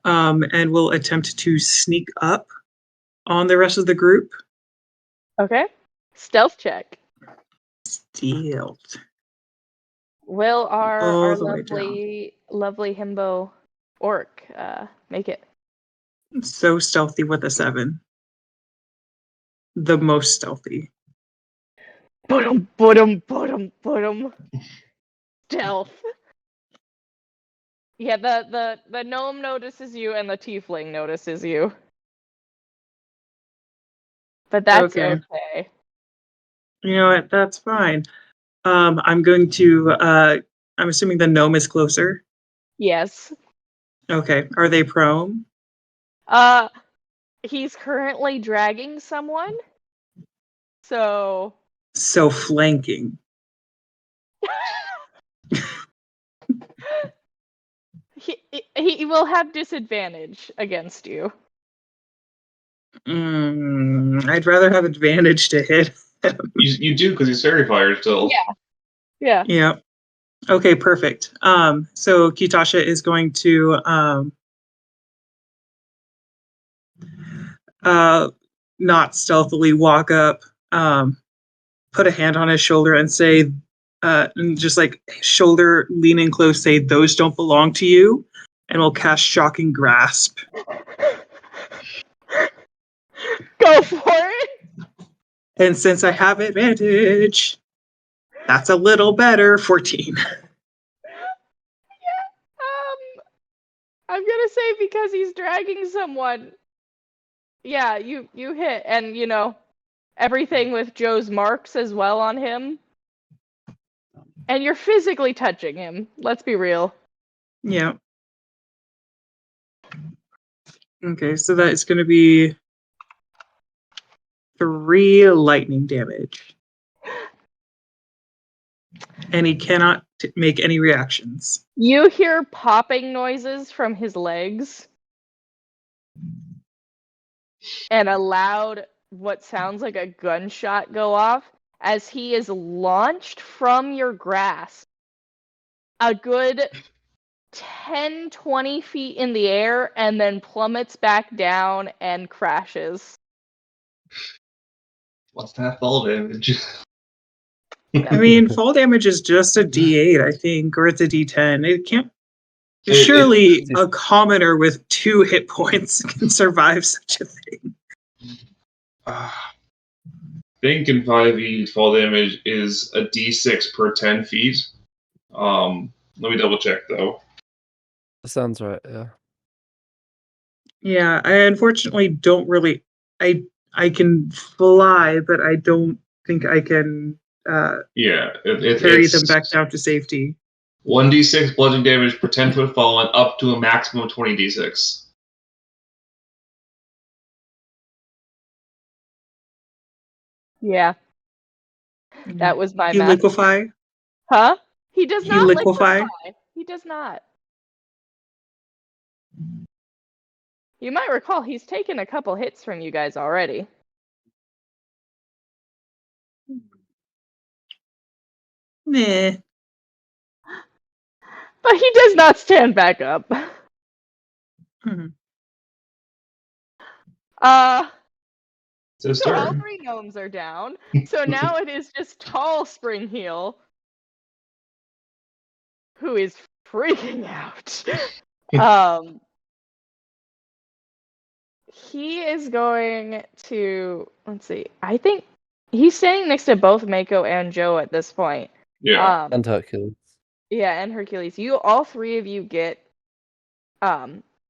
and will attempt to sneak up on the rest of the group. Okay. Stealth check. Stealth. Will our All the way down. lovely himbo orc make it? So stealthy with a 7. the most stealthy. Boom. Stealth. Yeah, the gnome notices you and the tiefling notices you. But that's okay. You know what? That's fine. I'm going to. I'm assuming the gnome is closer. Yes. Okay. Are they prone? He's currently dragging someone. So So flanking. he will have disadvantage against you. I'd rather have advantage to hit him. You do because he's fairy fire still. Yeah. Yeah. Okay, perfect. So Kitasha is going to not stealthily walk up, put a hand on his shoulder and say, and just like shoulder leaning close, say, "Those don't belong to you," and we'll cast Shocking Grasp. Go for it. And since I have advantage, that's a little better. 14. I'm gonna say because he's dragging someone. Yeah, you hit, and everything with Joe's marks as well on him. And you're physically touching him. Let's be real. Yeah. Okay, so that is going to be 3 lightning damage. And he cannot make any reactions. You hear popping noises from his legs. And a loud, what sounds like a gunshot go off as he is launched from your grasp a good 10-20 feet in the air and then plummets back down and crashes. What's that fall damage? I mean, fall damage is just a D8, I think, or it's a D10. It can't. It- Surely a commoner with 2 hit points can survive such a thing. I think in 5e fall damage is a d6 per 10 feet. Let me double check though. That sounds right. Yeah. Yeah, I unfortunately don't really. I can fly, but I don't think I can Yeah, carry it's them back down to safety. 1d6 bludgeoning damage per 10 foot fallen up to a maximum of 20 d6. Yeah. That was my You math. liquefy? Huh? He does He not liquefy? He does not. You might recall he's taken a couple hits from you guys already. Meh. But he does not stand back up. Mhm. So So all turn. 3 gnomes are down. So now it is just tall Springheel who is freaking out. He is going to, let's see. I think he's standing next to both Mako and Joe at this point. Yeah. And Hercules. Yeah, and Hercules. All 3 of you get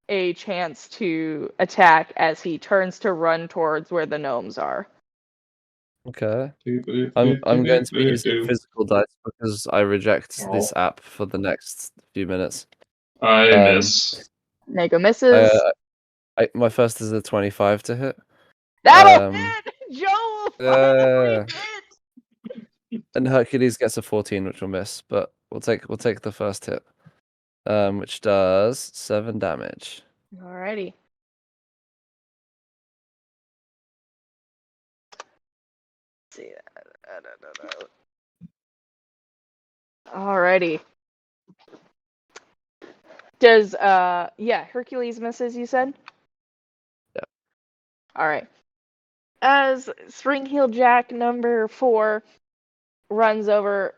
a chance to attack as he turns to run towards where the gnomes are. Okay. I'm going to be using physical dice because I reject this app for the next few minutes. I miss. Mako misses. My first is a 25 to hit. That'll hit! Joe will finally hit! And Hercules gets a 14, which will miss, but we'll take the first hit, which does 7 damage. Alrighty. Let's see. Alrighty. Does Hercules misses, you said? Yeah. Alright. As Springheel Jack number 4 runs over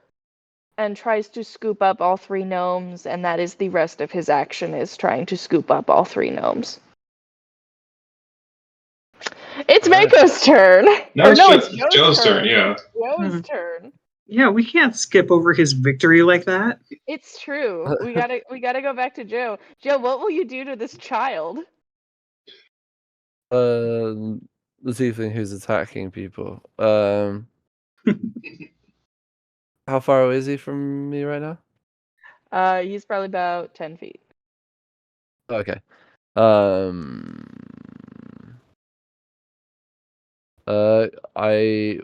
and tries to scoop up all 3 gnomes, and that is the rest of his action, is trying to scoop up all 3 gnomes. It's Alright. Mako's turn. No, It's it's Joe's turn. Yeah. Joe's turn. Yeah, we can't skip over his victory like that. It's true. We gotta go back to Joe. Joe, what will you do to this child? The tiefling who's attacking people. How far away is he from me right now? He's probably about 10 feet. Okay. I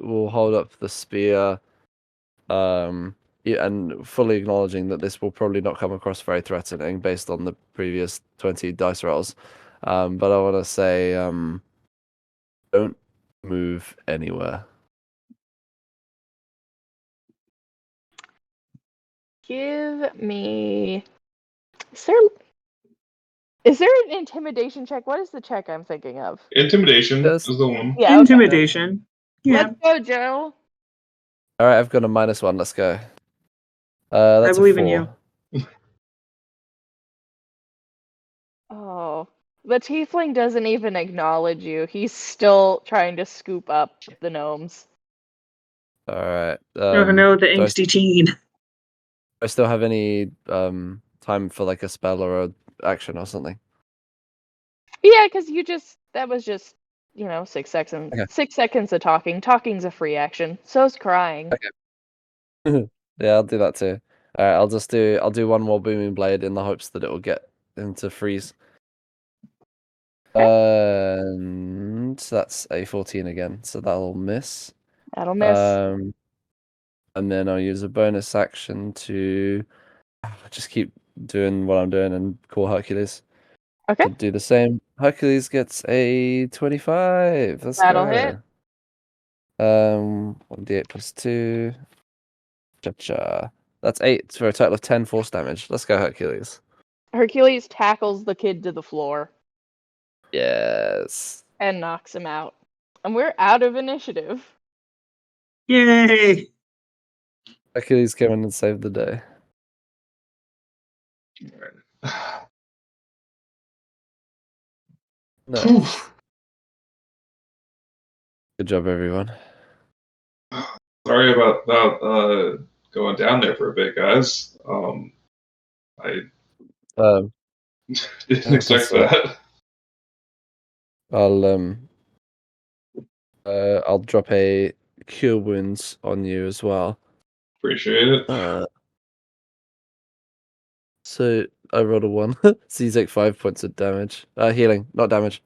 will hold up the spear, yeah, and fully acknowledging that this will probably not come across very threatening based on the previous 20 dice rolls. But I want to say, don't move anywhere. Give me. Is there an intimidation check? What is the check I'm thinking of? Intimidation Yes. is the one. Yeah, okay. Intimidation. Yeah, Let's go, Joe. All right, I've got a -1. Let's go. I That's believe a 4. in you. Oh, the tiefling doesn't even acknowledge you. He's still trying to scoop up the gnomes. All right. Oh no, the do I angsty teen. I still have any time for like a spell or a action or something? Yeah, because that was just 6 seconds. Okay. 6 seconds of talking. Talking's a free action. So's crying. Okay. Yeah, I'll do that too. All right, I'll do one more booming blade in the hopes that it will get him to freeze. And that's a 14 again, so that'll miss. That'll miss. And then I'll use a bonus action to just keep doing what I'm doing and call Hercules Okay. to do the same. Hercules gets a 25. Let's That'll go. hit. 1d8 plus 2. Cha-cha. That's 8 for a total of 10 force damage. Let's go, Hercules. Hercules tackles the kid to the floor Yes. and knocks him out. And we're out of initiative. Yay! Hercules came in and saved the day. Nice. Oof. Good job, everyone. Sorry about going down there for a bit, guys. I didn't expect that. I'll drop a cure wounds on you as well. Appreciate it. So I rolled a 1. So you take 5 points of damage. Healing, not damage.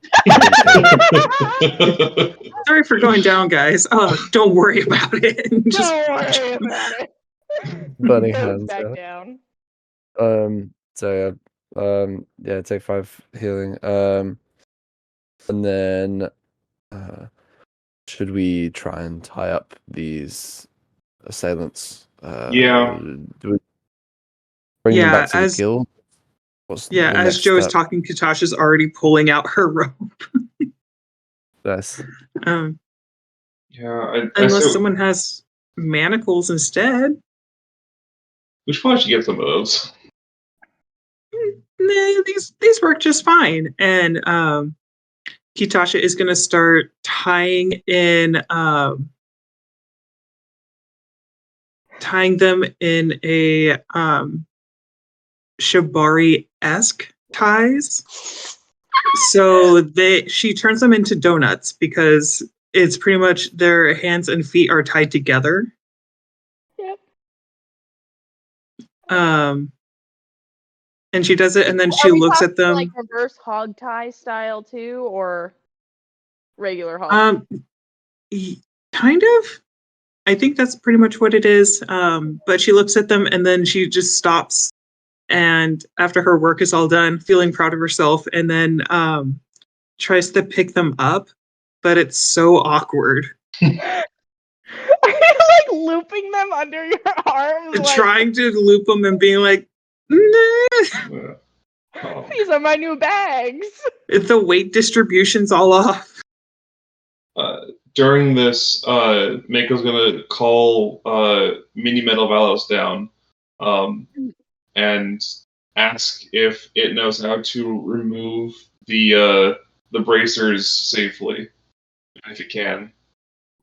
Sorry for going down, guys. Don't worry about it. Just Don't worry about it. Burning Goes hands. back Yeah. down. So yeah, take 5 healing. And then should we try and tie up these assailants? Yeah. Do we bring them Yeah, back to the guild? What's the as next Joe is step? talking, Katasha's already pulling out her rope. Nice. Yeah, Unless someone has manacles instead. we should probably get some of those. Nah, these work just fine. And Kitasha is going to start tying them in a shibari-esque ties. So she turns them into donuts because it's pretty much their hands and feet are tied together. Yep. And she does it, and then she looks at them. Like reverse hog tie style too, or regular hog? Kind of. I think that's pretty much what it is. But she looks at them, and then she just stops. And after her work is all done, feeling proud of herself, and then tries to pick them up, but it's so awkward. Are you like looping them under your arms? Trying to loop them and being like, nah. These are my new bags. The weight distribution's all off. During this, Mako's gonna call Mini Metal Valos down, and ask if it knows how to remove the bracers safely. if it can.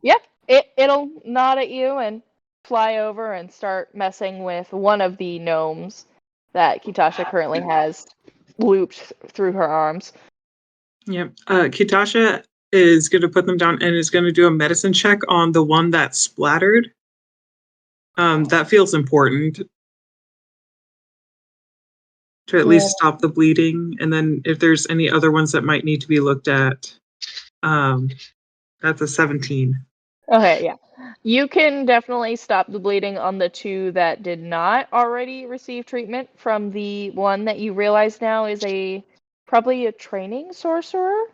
Yep, it'll nod at you and fly over and start messing with one of the gnomes that Kitasha currently has looped through her arms. Yep. Kitasha is going to put them down and is going to do a medicine check on the one that's splattered. That feels important to at least stop the bleeding. And then if there's any other ones that might need to be looked at, that's a 17. Okay, yeah. You can definitely stop the bleeding on the two that did not already receive treatment from the one that you realize now is probably a training sorcerer.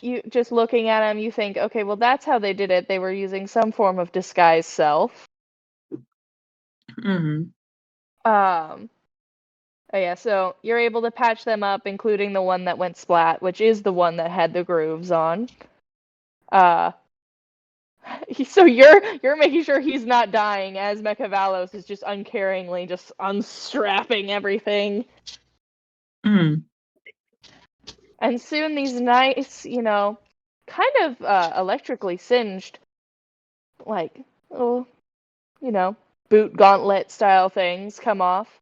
You just looking at him, you think, okay, well that's how they did it. They were using some form of disguise self. Mm-hmm. Oh yeah, so you're able to patch them up, including the one that went splat, which is the one that had the grooves on. So you're making sure he's not dying as Mechavalos is just uncaringly just unstrapping everything. Mm. And soon these nice, kind of electrically singed, like, little, boot gauntlet style things come off.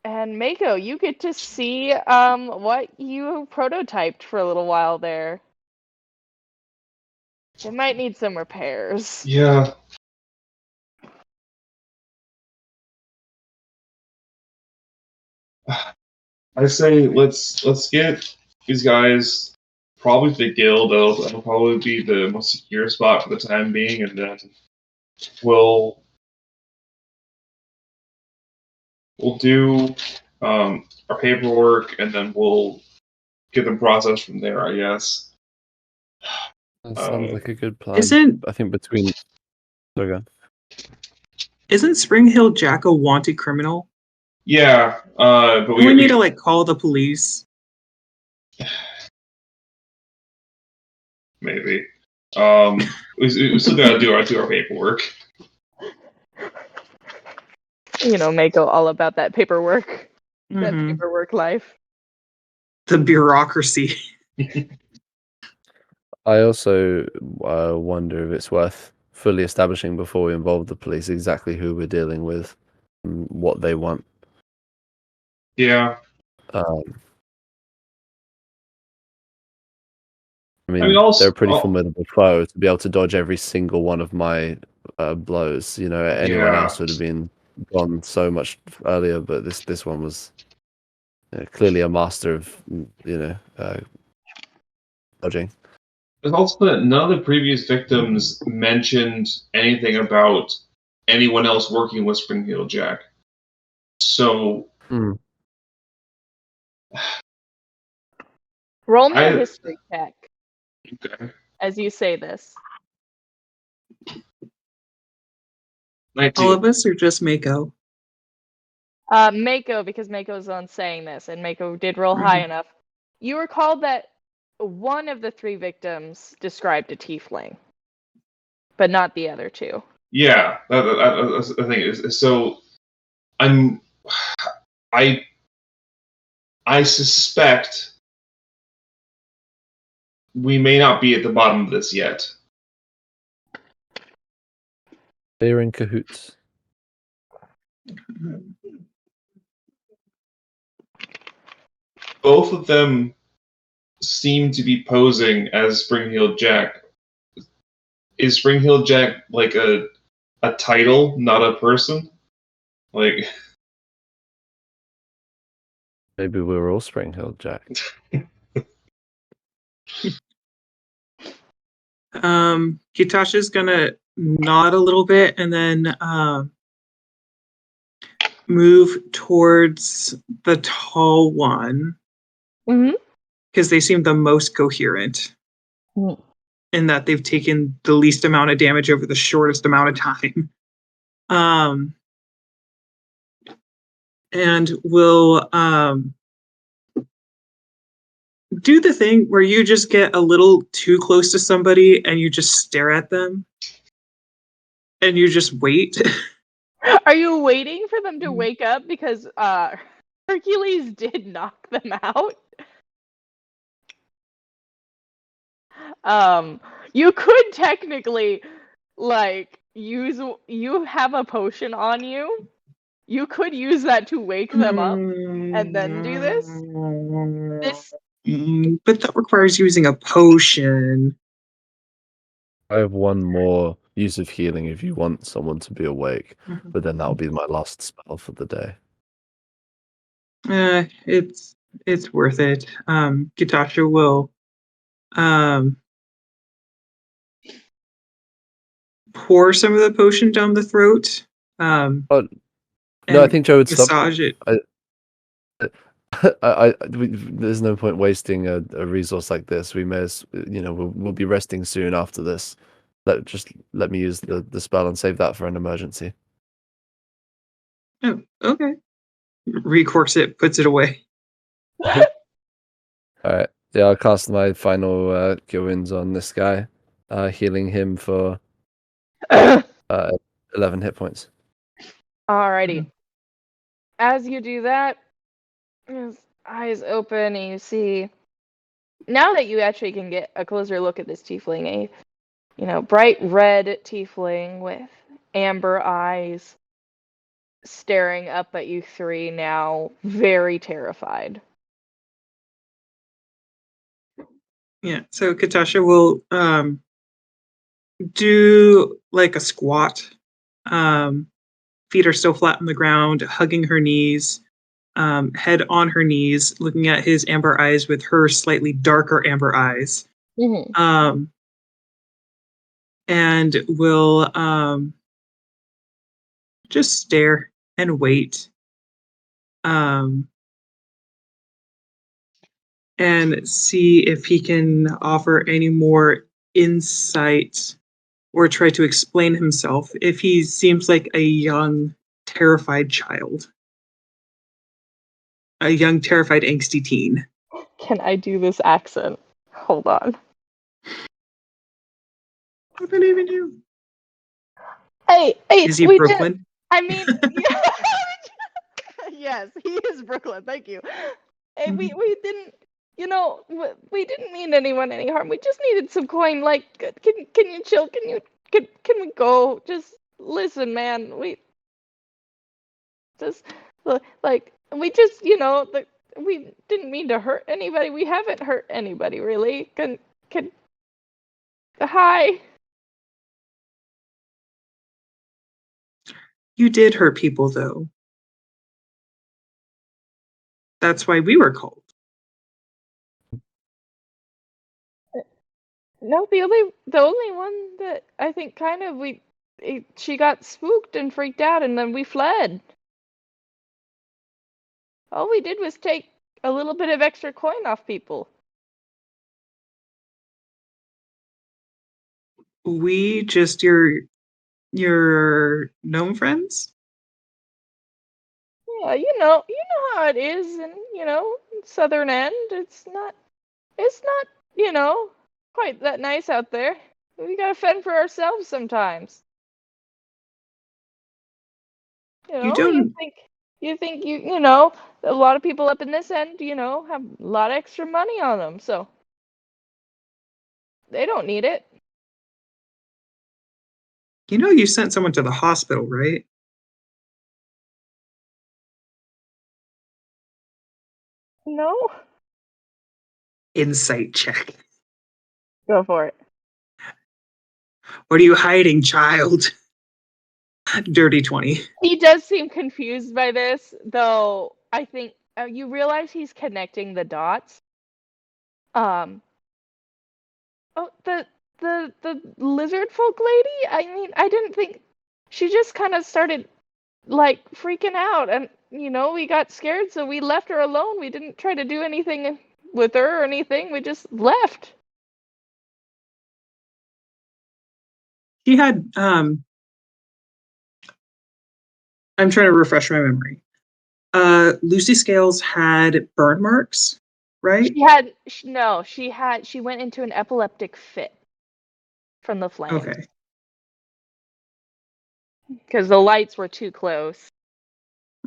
And Mako, you get to see what you prototyped for a little while there. It might need some repairs. Yeah. I say let's get these guys probably to the guild. That'll probably be the most secure spot for the time being, and then we'll do our paperwork, and then we'll get them processed from there, I guess. That sounds like a good plan. Isn't I think between. Okay. isn't Spring Hill Jack a wanted criminal? Yeah, but We need to call the police. Maybe. We still gotta do our paperwork. Mako all about that paperwork. That Mhm. paperwork life. The bureaucracy. I also wonder if it's worth fully establishing before we involve the police exactly who we're dealing with, and what they want. Yeah. I mean, also, they're a pretty formidable foe to be able to dodge every single one of my blows. Anyone else would have been gone so much earlier, but this one was clearly a master of dodging. There's also that none of the previous victims mentioned anything about anyone else working with Spring Hill Jack. So Roll me a history check. Okay. As you say this. 19. All of us or just Mako? Mako, because Mako's on saying this, and Mako did roll high enough. You recall that one of the three victims described a tiefling, but not the other two. Yeah, that's the thing is. So, I suspect we may not be at the bottom of this yet. They're in cahoots. Both of them seem to be posing as Spring-Heeled Jack. Is Spring-Heeled Jack like a title, not a person? Like, maybe we're all Spring-Heeled Jack. Kitasha's gonna nod a little bit and then move towards the tall one. Because they seem the most coherent in that they've taken the least amount of damage over the shortest amount of time. And we'll do the thing where you just get a little too close to somebody and you just stare at them and you just wait. Are you waiting for them to wake up? Because Hercules did knock them out. You could technically, like, you have a potion on you. You could use that to wake them up and then do this. This But that requires using a potion. I have one more use of healing if you want someone to be awake, but then that'll be my last spell for the day. It's worth it. Kitasha will pour some of the potion down the throat. No, I and think Joe would stop. massage it. There's no point wasting a resource like this. We may as we'll be resting soon after this. Let me use the spell and save that for an emergency. Oh, okay. Recorks it, puts it away. All right. Yeah, I'll cast my final Cure Wounds on this guy, healing him for 11 hit points. Alrighty. As you do that, his eyes open and you see, now that you actually can get a closer look at this tiefling, a bright red tiefling with amber eyes staring up at you three, now very terrified. Yeah, so Katasha will do like a squat. Feet are still flat on the ground, hugging her knees, head on her knees, looking at his amber eyes with her slightly darker amber eyes. Mm-hmm. And will just stare and wait. And see if he can offer any more insight or try to explain himself if he seems like a young, terrified child. A young, terrified, angsty teen. Can I do this accent? Hold on. I believe in you. Hey, Is he we Brooklyn? did. I mean, yeah, yes, he is Brooklyn. Thank you. Hey, we didn't. We didn't mean anyone any harm. We just needed some coin. Like, can you chill? Can we go? Just listen, man. We just like we just we didn't mean to hurt anybody. We haven't hurt anybody really. Can hi. You did hurt people, though. That's why we were called. No, the only one that I think kind of she got spooked and freaked out, and then we fled. All we did was take a little bit of extra coin off people. We just your gnome friends? Yeah, you know how it is in, southern end. It's not quite that nice out there. We gotta fend for ourselves sometimes. You don't. You think a lot of people up in this end, have a lot of extra money on them, so they don't need it. You sent someone to the hospital, right? No? Insight check. Go for it. What are you hiding, child? Dirty 20. He does seem confused by this, though I think you realize he's connecting the dots. Oh, the lizard folk lady? I mean, I didn't think she just kind of started like freaking out, and we got scared, so we left her alone. We didn't try to do anything with her or anything. We just left. She had I'm trying to refresh my memory. Lucy Scales had burn marks, right? She went into an epileptic fit from the flame. Okay. Because the lights were too close.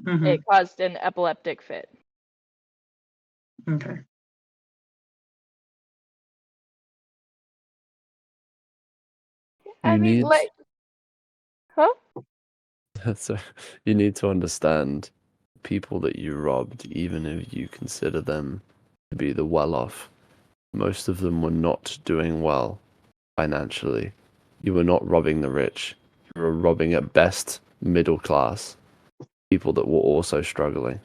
Mm-hmm. It caused an epileptic fit. Okay. I mean, need like, huh? so you need to understand people that you robbed, even if you consider them to be the well-off. Most of them were not doing well financially. You were not robbing the rich. You were robbing at best middle class people that were also struggling.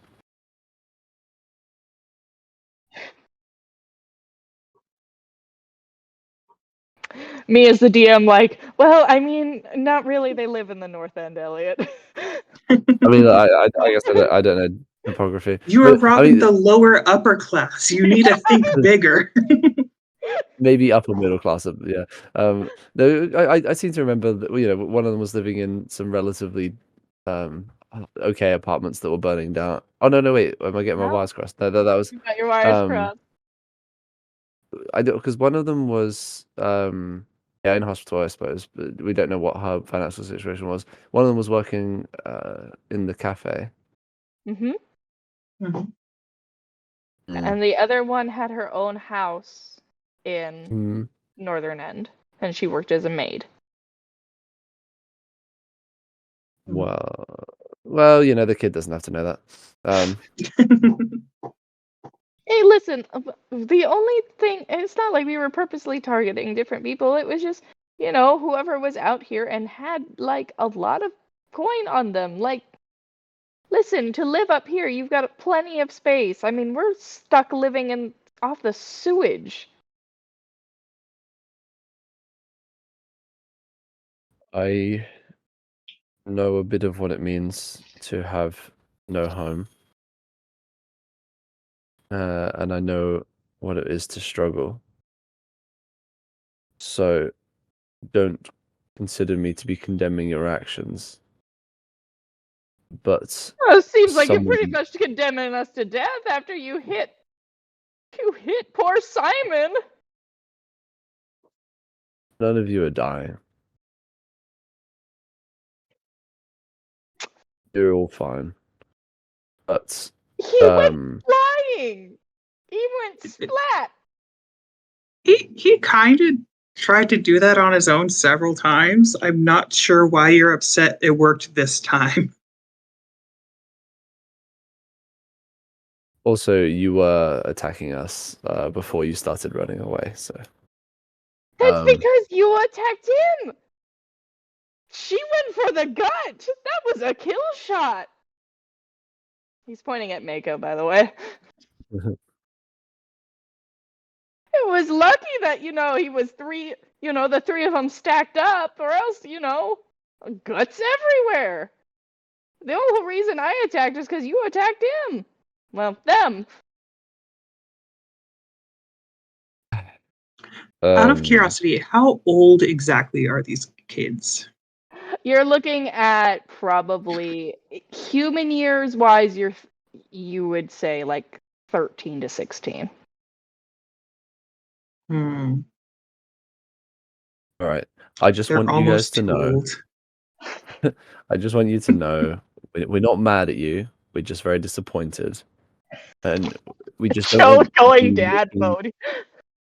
Me as the DM, like, well, I mean, not really. They live in the North End, Elliot. I mean, I guess I don't know topography. You are But, I robbing mean, the lower upper class. You need to think bigger. maybe upper middle class. Yeah. No, I seem to remember that one of them was living in some relatively okay apartments that were burning down. Oh no, wait, am I getting my No. wires crossed? No, that was You got your wires um crossed. I don't, because one of them was yeah, in hospital, I suppose, but we don't know what her financial situation was. One of them was working in the cafe. Mm-hmm. Mhm. And the other one had her own house in Mm. Northern End, and she worked as a maid. Well, the kid doesn't have to know that. Hey, listen, the only thing, it's not like we were purposely targeting different people. It was just, whoever was out here and had, like, a lot of coin on them. Like, listen, to live up here, you've got plenty of space. I mean, we're stuck living off the sewage. I know a bit of what it means to have no home. And I know what it is to struggle. So don't consider me to be condemning your actions. But Well, it seems like you're someone, pretty much condemning us to death after you hit poor Simon. none of you are dying. You're all fine. But He went flying. He went splat. He kind of tried to do that on his own several times. I'm not sure why you're upset it worked this time. also, you were attacking us before you started running away. So That's because you attacked him. She went for the gut. That was a kill shot. He's pointing at Mako, by the way. It was lucky that, he was the three of them stacked up, or else, guts everywhere. The only reason I attacked is because you attacked him. Well, them. Out of curiosity, how old exactly are these kids? You're looking at probably human years wise, you would say like 13 to 16. Hmm. all right. I just They're want you guys almost to too know. old. I just want you to know we're not mad at you. We're just very disappointed, and we just don't Joe want going you dad making- mode.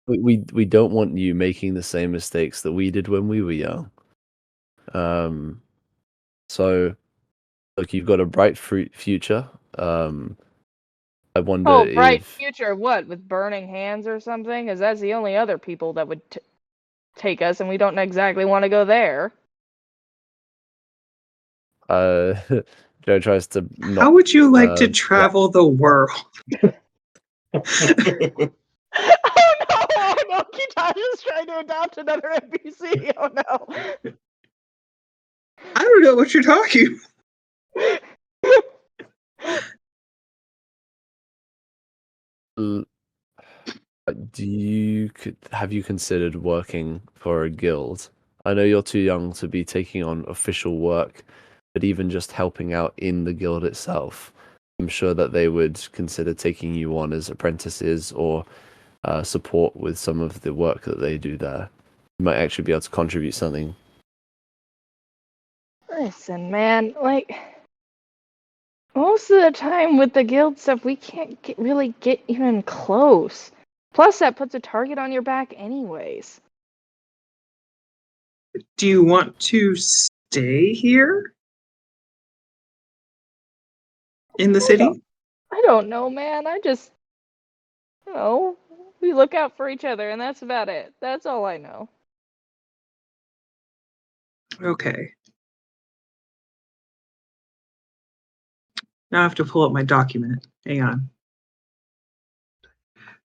we don't want you making the same mistakes that we did when we were young. So look, you've got a bright future. I wonder Oh, bright if future. What, with burning hands or something? Because that's the only other people that would take us, and we don't exactly want to go there. Joe tries to not. How would you like to yeah. travel the world? Oh no, Kitaja's trying to adopt another NPC. Oh no. I don't know what you're talking Have you considered working for a guild? I know you're too young to be taking on official work, but even just helping out in the guild itself, I'm sure that they would consider taking you on as apprentices or support with some of the work that they do there. You might actually be able to contribute something. Listen, man, like, most of the time with the guild stuff, we can't really get even close. Plus, that puts a target on your back anyways. Do you want to stay here in the city? I don't know, man. I just, we look out for each other, and that's about it. That's all I know. Okay. Now I have to pull up my document. Hang on.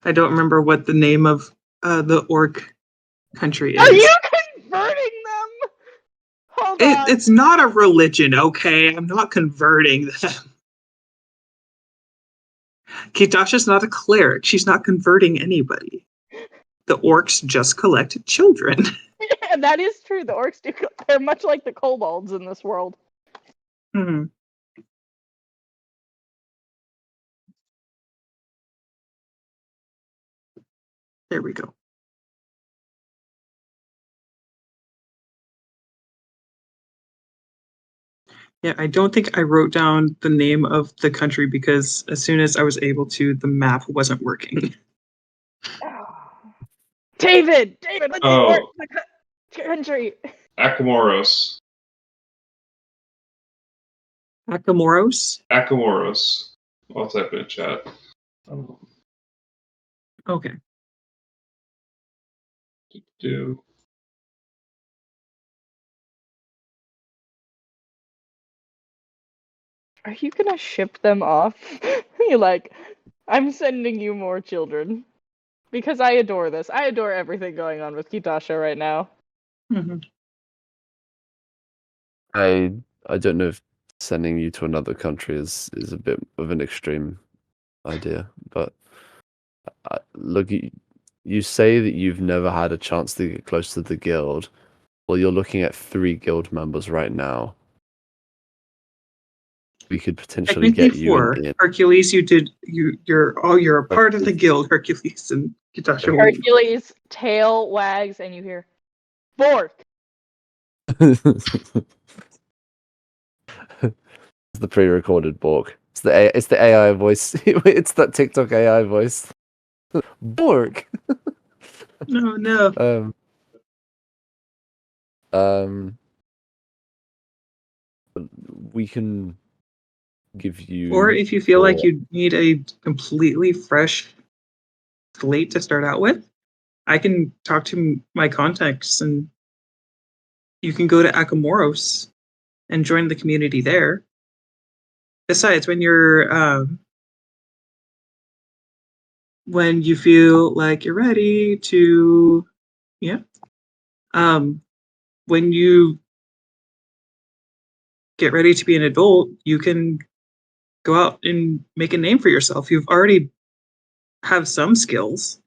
I don't remember what the name of the orc country is. Are you converting them? Hold on. It's not a religion, okay? I'm not converting them. Kitasha's not a cleric. She's not converting anybody. The orcs just collect children. Yeah, that is true. The orcs do. They're much like the kobolds in this world. Hmm. There we go. Yeah, I don't think I wrote down the name of the country because as soon as I was able to, the map wasn't working. David, what's Oh. the country? Akamoros. Akamoros? Akamoros. I'll type in chat. Okay. Do. Are you gonna ship them off? You're like, I'm sending you more children. Because I adore this. I adore everything going on with Kitasha right now. Mm-hmm. I don't know if sending you to another country is a bit of an extreme idea, but look, you say that you've never had a chance to get close to the guild. Well, you're looking at 3 guild members right now. We could potentially Technically get you 4. in. Hercules, you're a part of the guild, Hercules and Kitasha. Hercules' tail wags and you hear, Bork! It's the pre-recorded Bork. It's the AI voice. It's that TikTok AI voice. Bork. No. We can give you. Or if you feel like you need a completely fresh slate to start out with, I can talk to my contacts and you can go to Akamoros and join the community there. Besides, when you feel like you're ready to, when you get ready to be an adult, you can go out and make a name for yourself. You've already have some skills.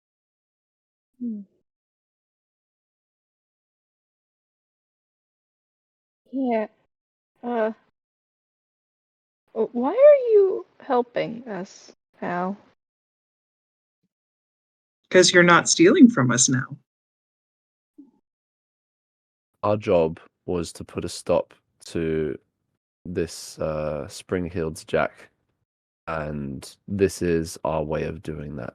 Yeah. Why are you helping us, Al? Because you're not stealing from us now. Our job was to put a stop to this Spring-Heeled Jack, and this is our way of doing that.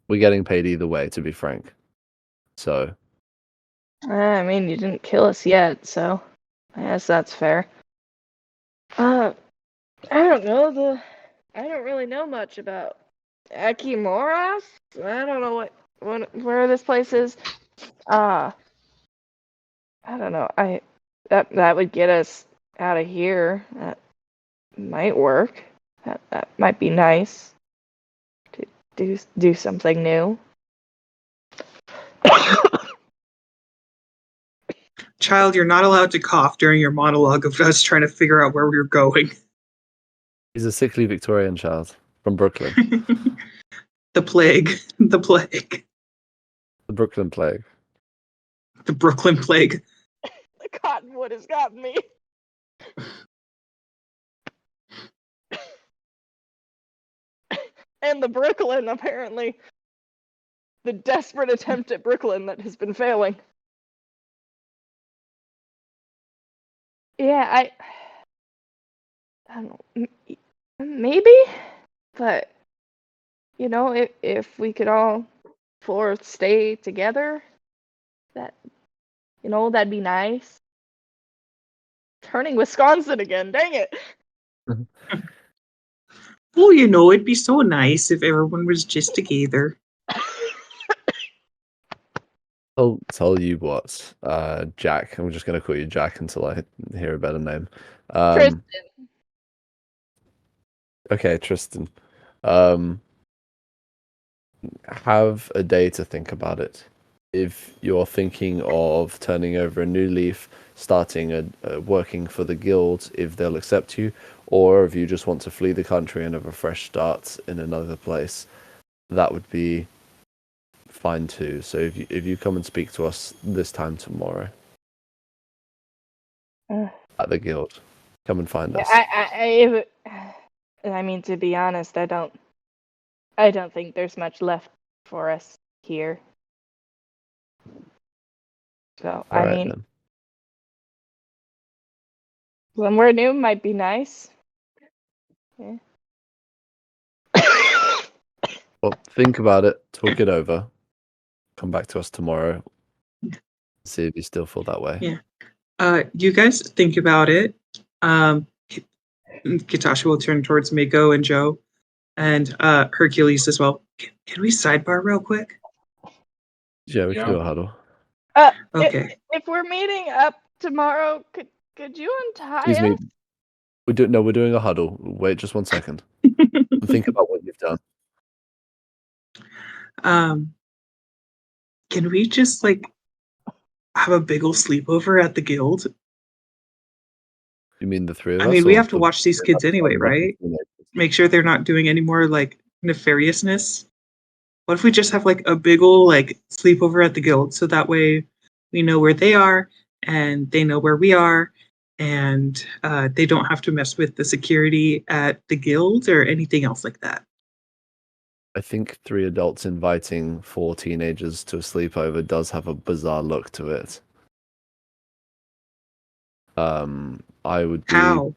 We're getting paid either way, to be frank. So. I mean, you didn't kill us yet, so I guess that's fair. I don't know. I don't really know much about Akimoras. I don't know where this place is. I don't know. That would get us out of here. That might work. That might be nice to do something new. Child, you're not allowed to cough during your monologue of us trying to figure out where we're going. He's a sickly Victorian child from Brooklyn. The plague. The plague. The Brooklyn plague. The Brooklyn plague. The cottonwood has got me. And the Brooklyn, apparently. The desperate attempt at Brooklyn that has been failing. Yeah, I don't know. Maybe? But, if we could all four stay together. That'd be nice. Turning Wisconsin again, dang it. Well, it'd be so nice if everyone was just together. I'll tell you what, Jack. I'm just going to call you Jack until I hear a better name. Tristan. Okay, Tristan. Have a day to think about it. If you're thinking of turning over a new leaf, starting working for the guild, if they'll accept you, or if you just want to flee the country and have a fresh start in another place, that would be fine too. So if you come and speak to us this time tomorrow at the guild, come and find us. I mean, to be honest, I don't think there's much left for us here. So, All right, then. somewhere new might be nice. Yeah. Well, think about it, talk it over, come back to us tomorrow, see if you still feel that way. Yeah. You guys think about it. Kitashi will turn towards Miko and Joe, and Hercules as well. Can we sidebar real quick? Yeah, we can do a huddle. Okay. If we're meeting up tomorrow, could you untie Excuse me. us? We're doing a huddle. Wait just 1 second. Think about what you've done. Can we just have a big ol' sleepover at the guild? You mean the three of us? I mean, we have to or watch these kids anyway, right? Make sure they're not doing any more nefariousness. What if we just have a big ol' sleepover at the guild, so that way we know where they are and they know where we are, and they don't have to mess with the security at the guild or anything else like that. I think 3 adults inviting 4 teenagers to a sleepover does have a bizarre look to it. I would be How?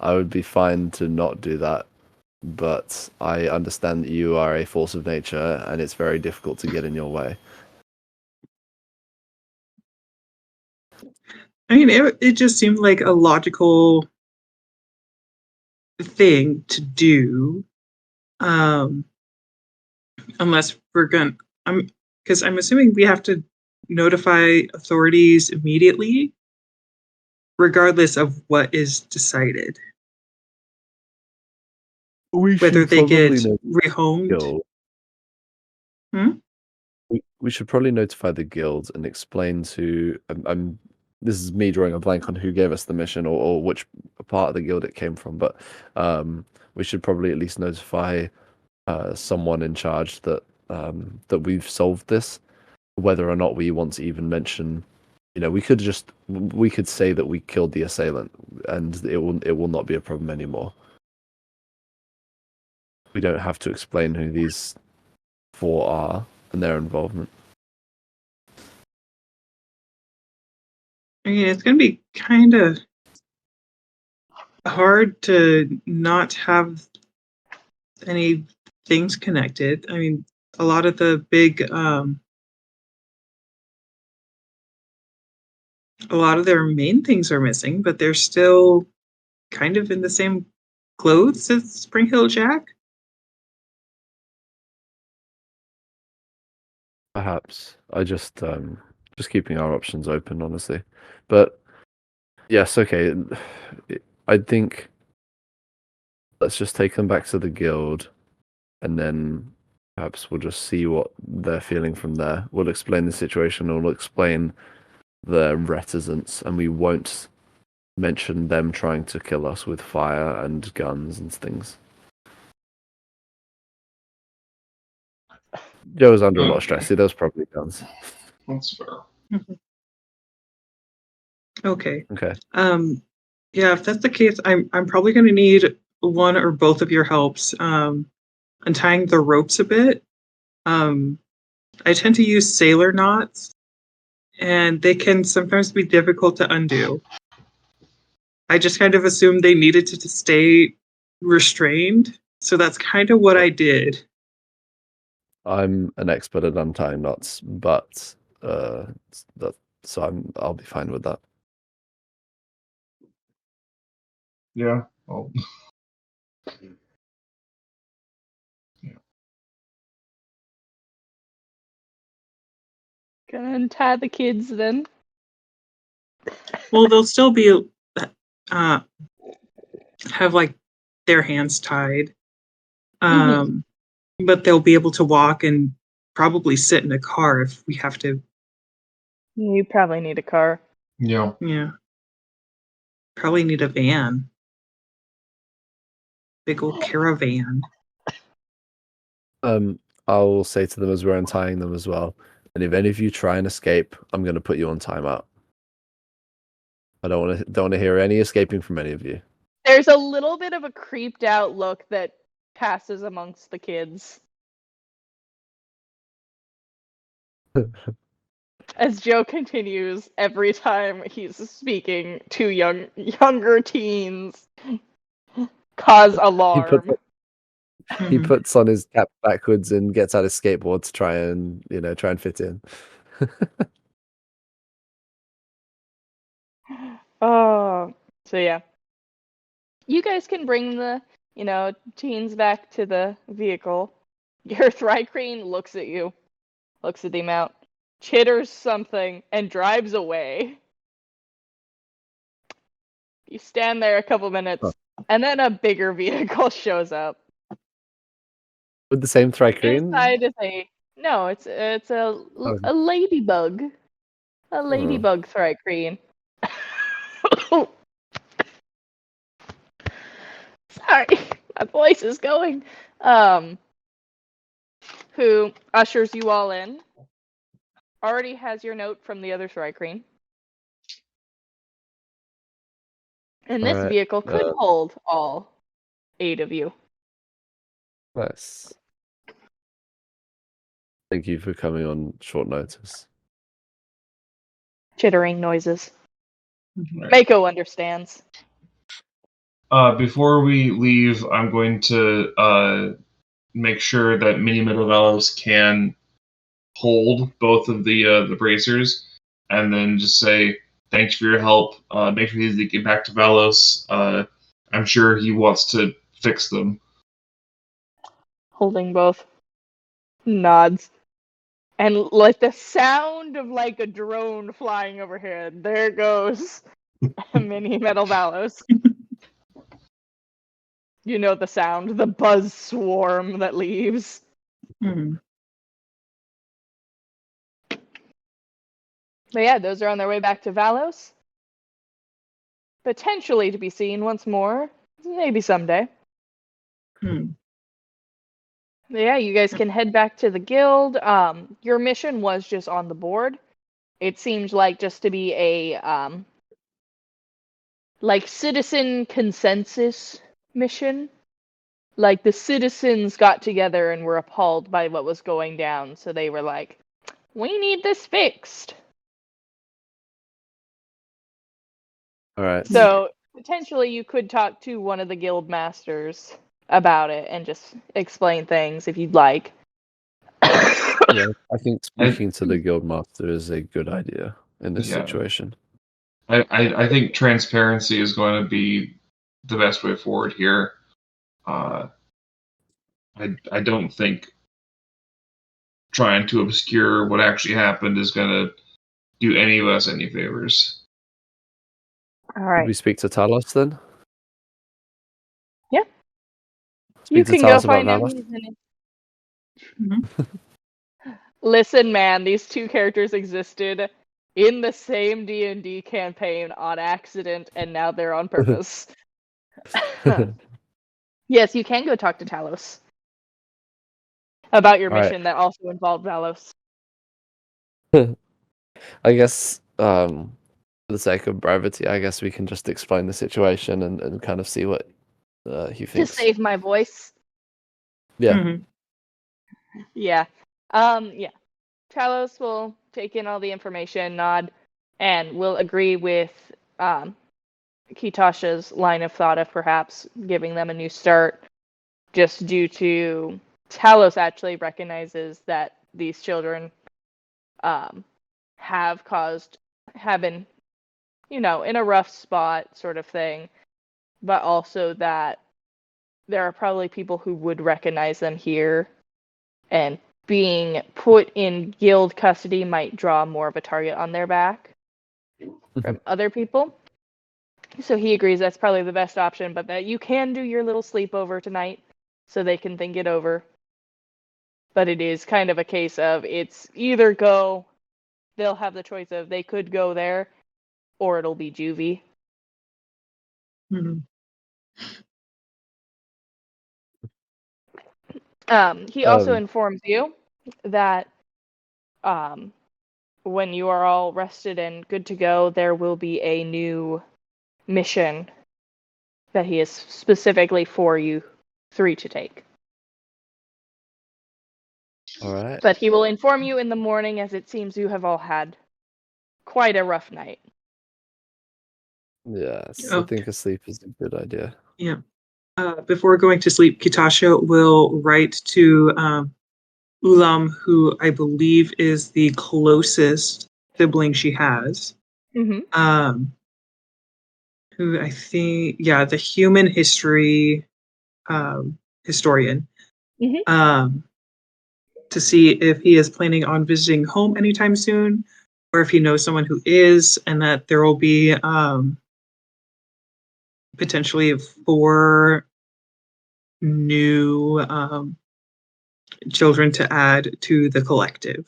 I would be fine to not do that, but I understand that you are a force of nature and it's very difficult to get in your way. I mean, it just seemed like a logical thing to do, unless we're going. Because I'm assuming we have to notify authorities immediately, regardless of what is decided. Whether they get rehomed. We should probably notify the guild and explain to. This is me drawing a blank on who gave us the mission or which part of the guild it came from, but we should probably at least notify someone in charge that that we've solved this. Whether or not we want to even mention, we could say that we killed the assailant, and it will not be a problem anymore. We don't have to explain who these 4 are and their involvement. I mean, it's going to be kind of hard to not have any things connected. I mean, a lot of the big, a lot of their main things are missing, but they're still kind of in the same clothes as Spring Hill Jack. Perhaps. I just keeping our options open, honestly. But yes, okay. I think let's just take them back to the guild, and then perhaps we'll just see what they're feeling from there. We'll explain the situation, and we'll explain their reticence, and we won't mention them trying to kill us with fire and guns and things. Joe was under a lot of stress. He does probably guns. That's fair. Okay. Okay. Yeah, if that's the case, I'm probably going to need one or both of your helps untying the ropes a bit. I tend to use sailor knots, and they can sometimes be difficult to undo. I just kind of assumed they needed to stay restrained, so that's kind of what I did. I'm an expert at untying knots, but I'll be fine with that. Yeah. Well, Gonna untie the kids then. Well, they'll still be have like their hands tied, but they'll be able to walk and probably sit in a car if we have to. You probably need a car. yeah. Yeah, probably need a van, big old caravan. I'll say to them as we're untying them as well. And if any of you try and escape, I'm going to put you on timeout. I don't want to hear any escaping from any of you. There's a little bit of a creeped out look that passes amongst the kids. As Joe continues every time he's speaking to younger teens, cause alarm. He puts on his cap backwards and gets out his skateboard to try and fit in. Oh, so yeah. You guys can bring the, teens back to the vehicle. Your Thrycreen looks at you, looks at the amount, chitters something, and drives away. You stand there a couple minutes, and then a bigger vehicle shows up. With the same Thrycreen? Inside is it's a ladybug. A ladybug Thrycreen. Sorry, my voice is going. Who ushers you all in. Already has your note from the other Thrycreen. And this vehicle could hold all 8 of you. Nice. Thank you for coming on short notice. Chittering noises. Right. Mako understands. Before we leave, I'm going to make sure that Mini Metalvalos can hold both of the bracers, and then just say thanks for your help. Make sure he get back to Valos. I'm sure he wants to fix them. Holding both. Nods. And like the sound of like a drone flying overhead. There goes Mini Metalvalos. You know the sound, the buzz swarm that leaves. Mm-hmm. But yeah, those are on their way back to Valos. Potentially to be seen once more. Maybe someday. Hmm. But yeah, you guys can head back to the guild. Your mission was just on the board. It seemed like just to be a like citizen consensus mission. Like the citizens got together and were appalled by what was going down, so they were like, we need this fixed. All right. So potentially you could talk to one of the guild masters about it and just explain things if you'd like. Yeah, I think speaking to the guild master is a good idea in this situation. I think transparency is going to be the best way forward here. I don't think trying to obscure what actually happened is going to do any of us any favors. All right. Did we speak to Talos then? Yeah. Speak You to can Talos go find about him. Mm-hmm. Listen, man, these two characters existed in the same D&D campaign on accident, and now they're on purpose. Yes, you can go talk to Talos about your mission that also involved Valos. I guess, for the sake of brevity, I guess we can just explain the situation and kind of see what he thinks. To save my voice. Yeah. Mm-hmm. Yeah. Yeah. Talos will take in all the information, nod, and will agree with Kitasha's line of thought of perhaps giving them a new start just due to Talos actually recognizes that these children have been, in a rough spot sort of thing, but also that there are probably people who would recognize them here, and being put in guild custody might draw more of a target on their back from other people. So he agrees that's probably the best option, but that you can do your little sleepover tonight so they can think it over. But it is kind of a case of it's either go, they'll have the choice of they could go there, or it'll be juvie. Mm-hmm. He also informs you that when you are all rested and good to go, there will be a new mission that he is specifically for you three to take. All right. But he will inform you in the morning, as it seems you have all had quite a rough night. Yes, I think a sleep is a good idea. Yeah. Before going to sleep, Kitasha will write to Ulam, who I believe is the closest sibling she has. Mm-hmm. Who I think, the human history historian. Mm-hmm. To see if he is planning on visiting home anytime soon, or if he knows someone who is, and that there will be potentially 4 new children to add to the collective.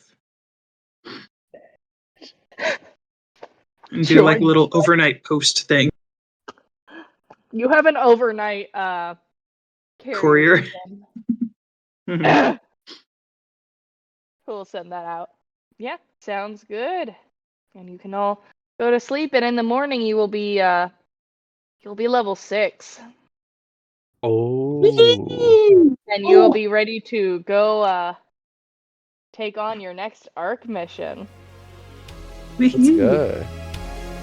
And do like a little overnight post thing. You have an overnight Courier. Mm-hmm. We'll send that out. Yeah, sounds good. And you can all go to sleep, and in the morning you'll be level 6. Oh. And you'll be ready to go take on your next ARC mission. Let's go.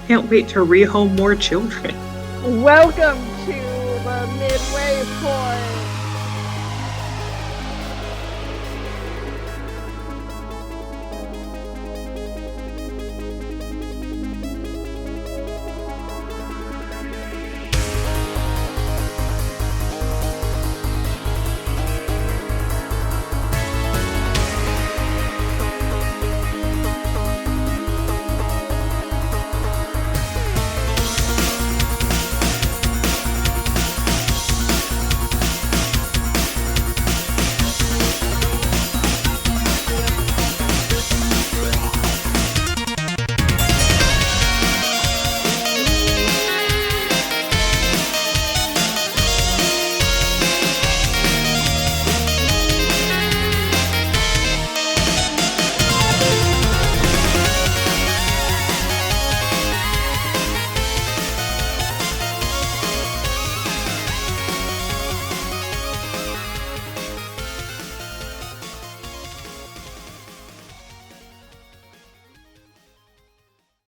Can't wait to rehome more children. Welcome to the midway point.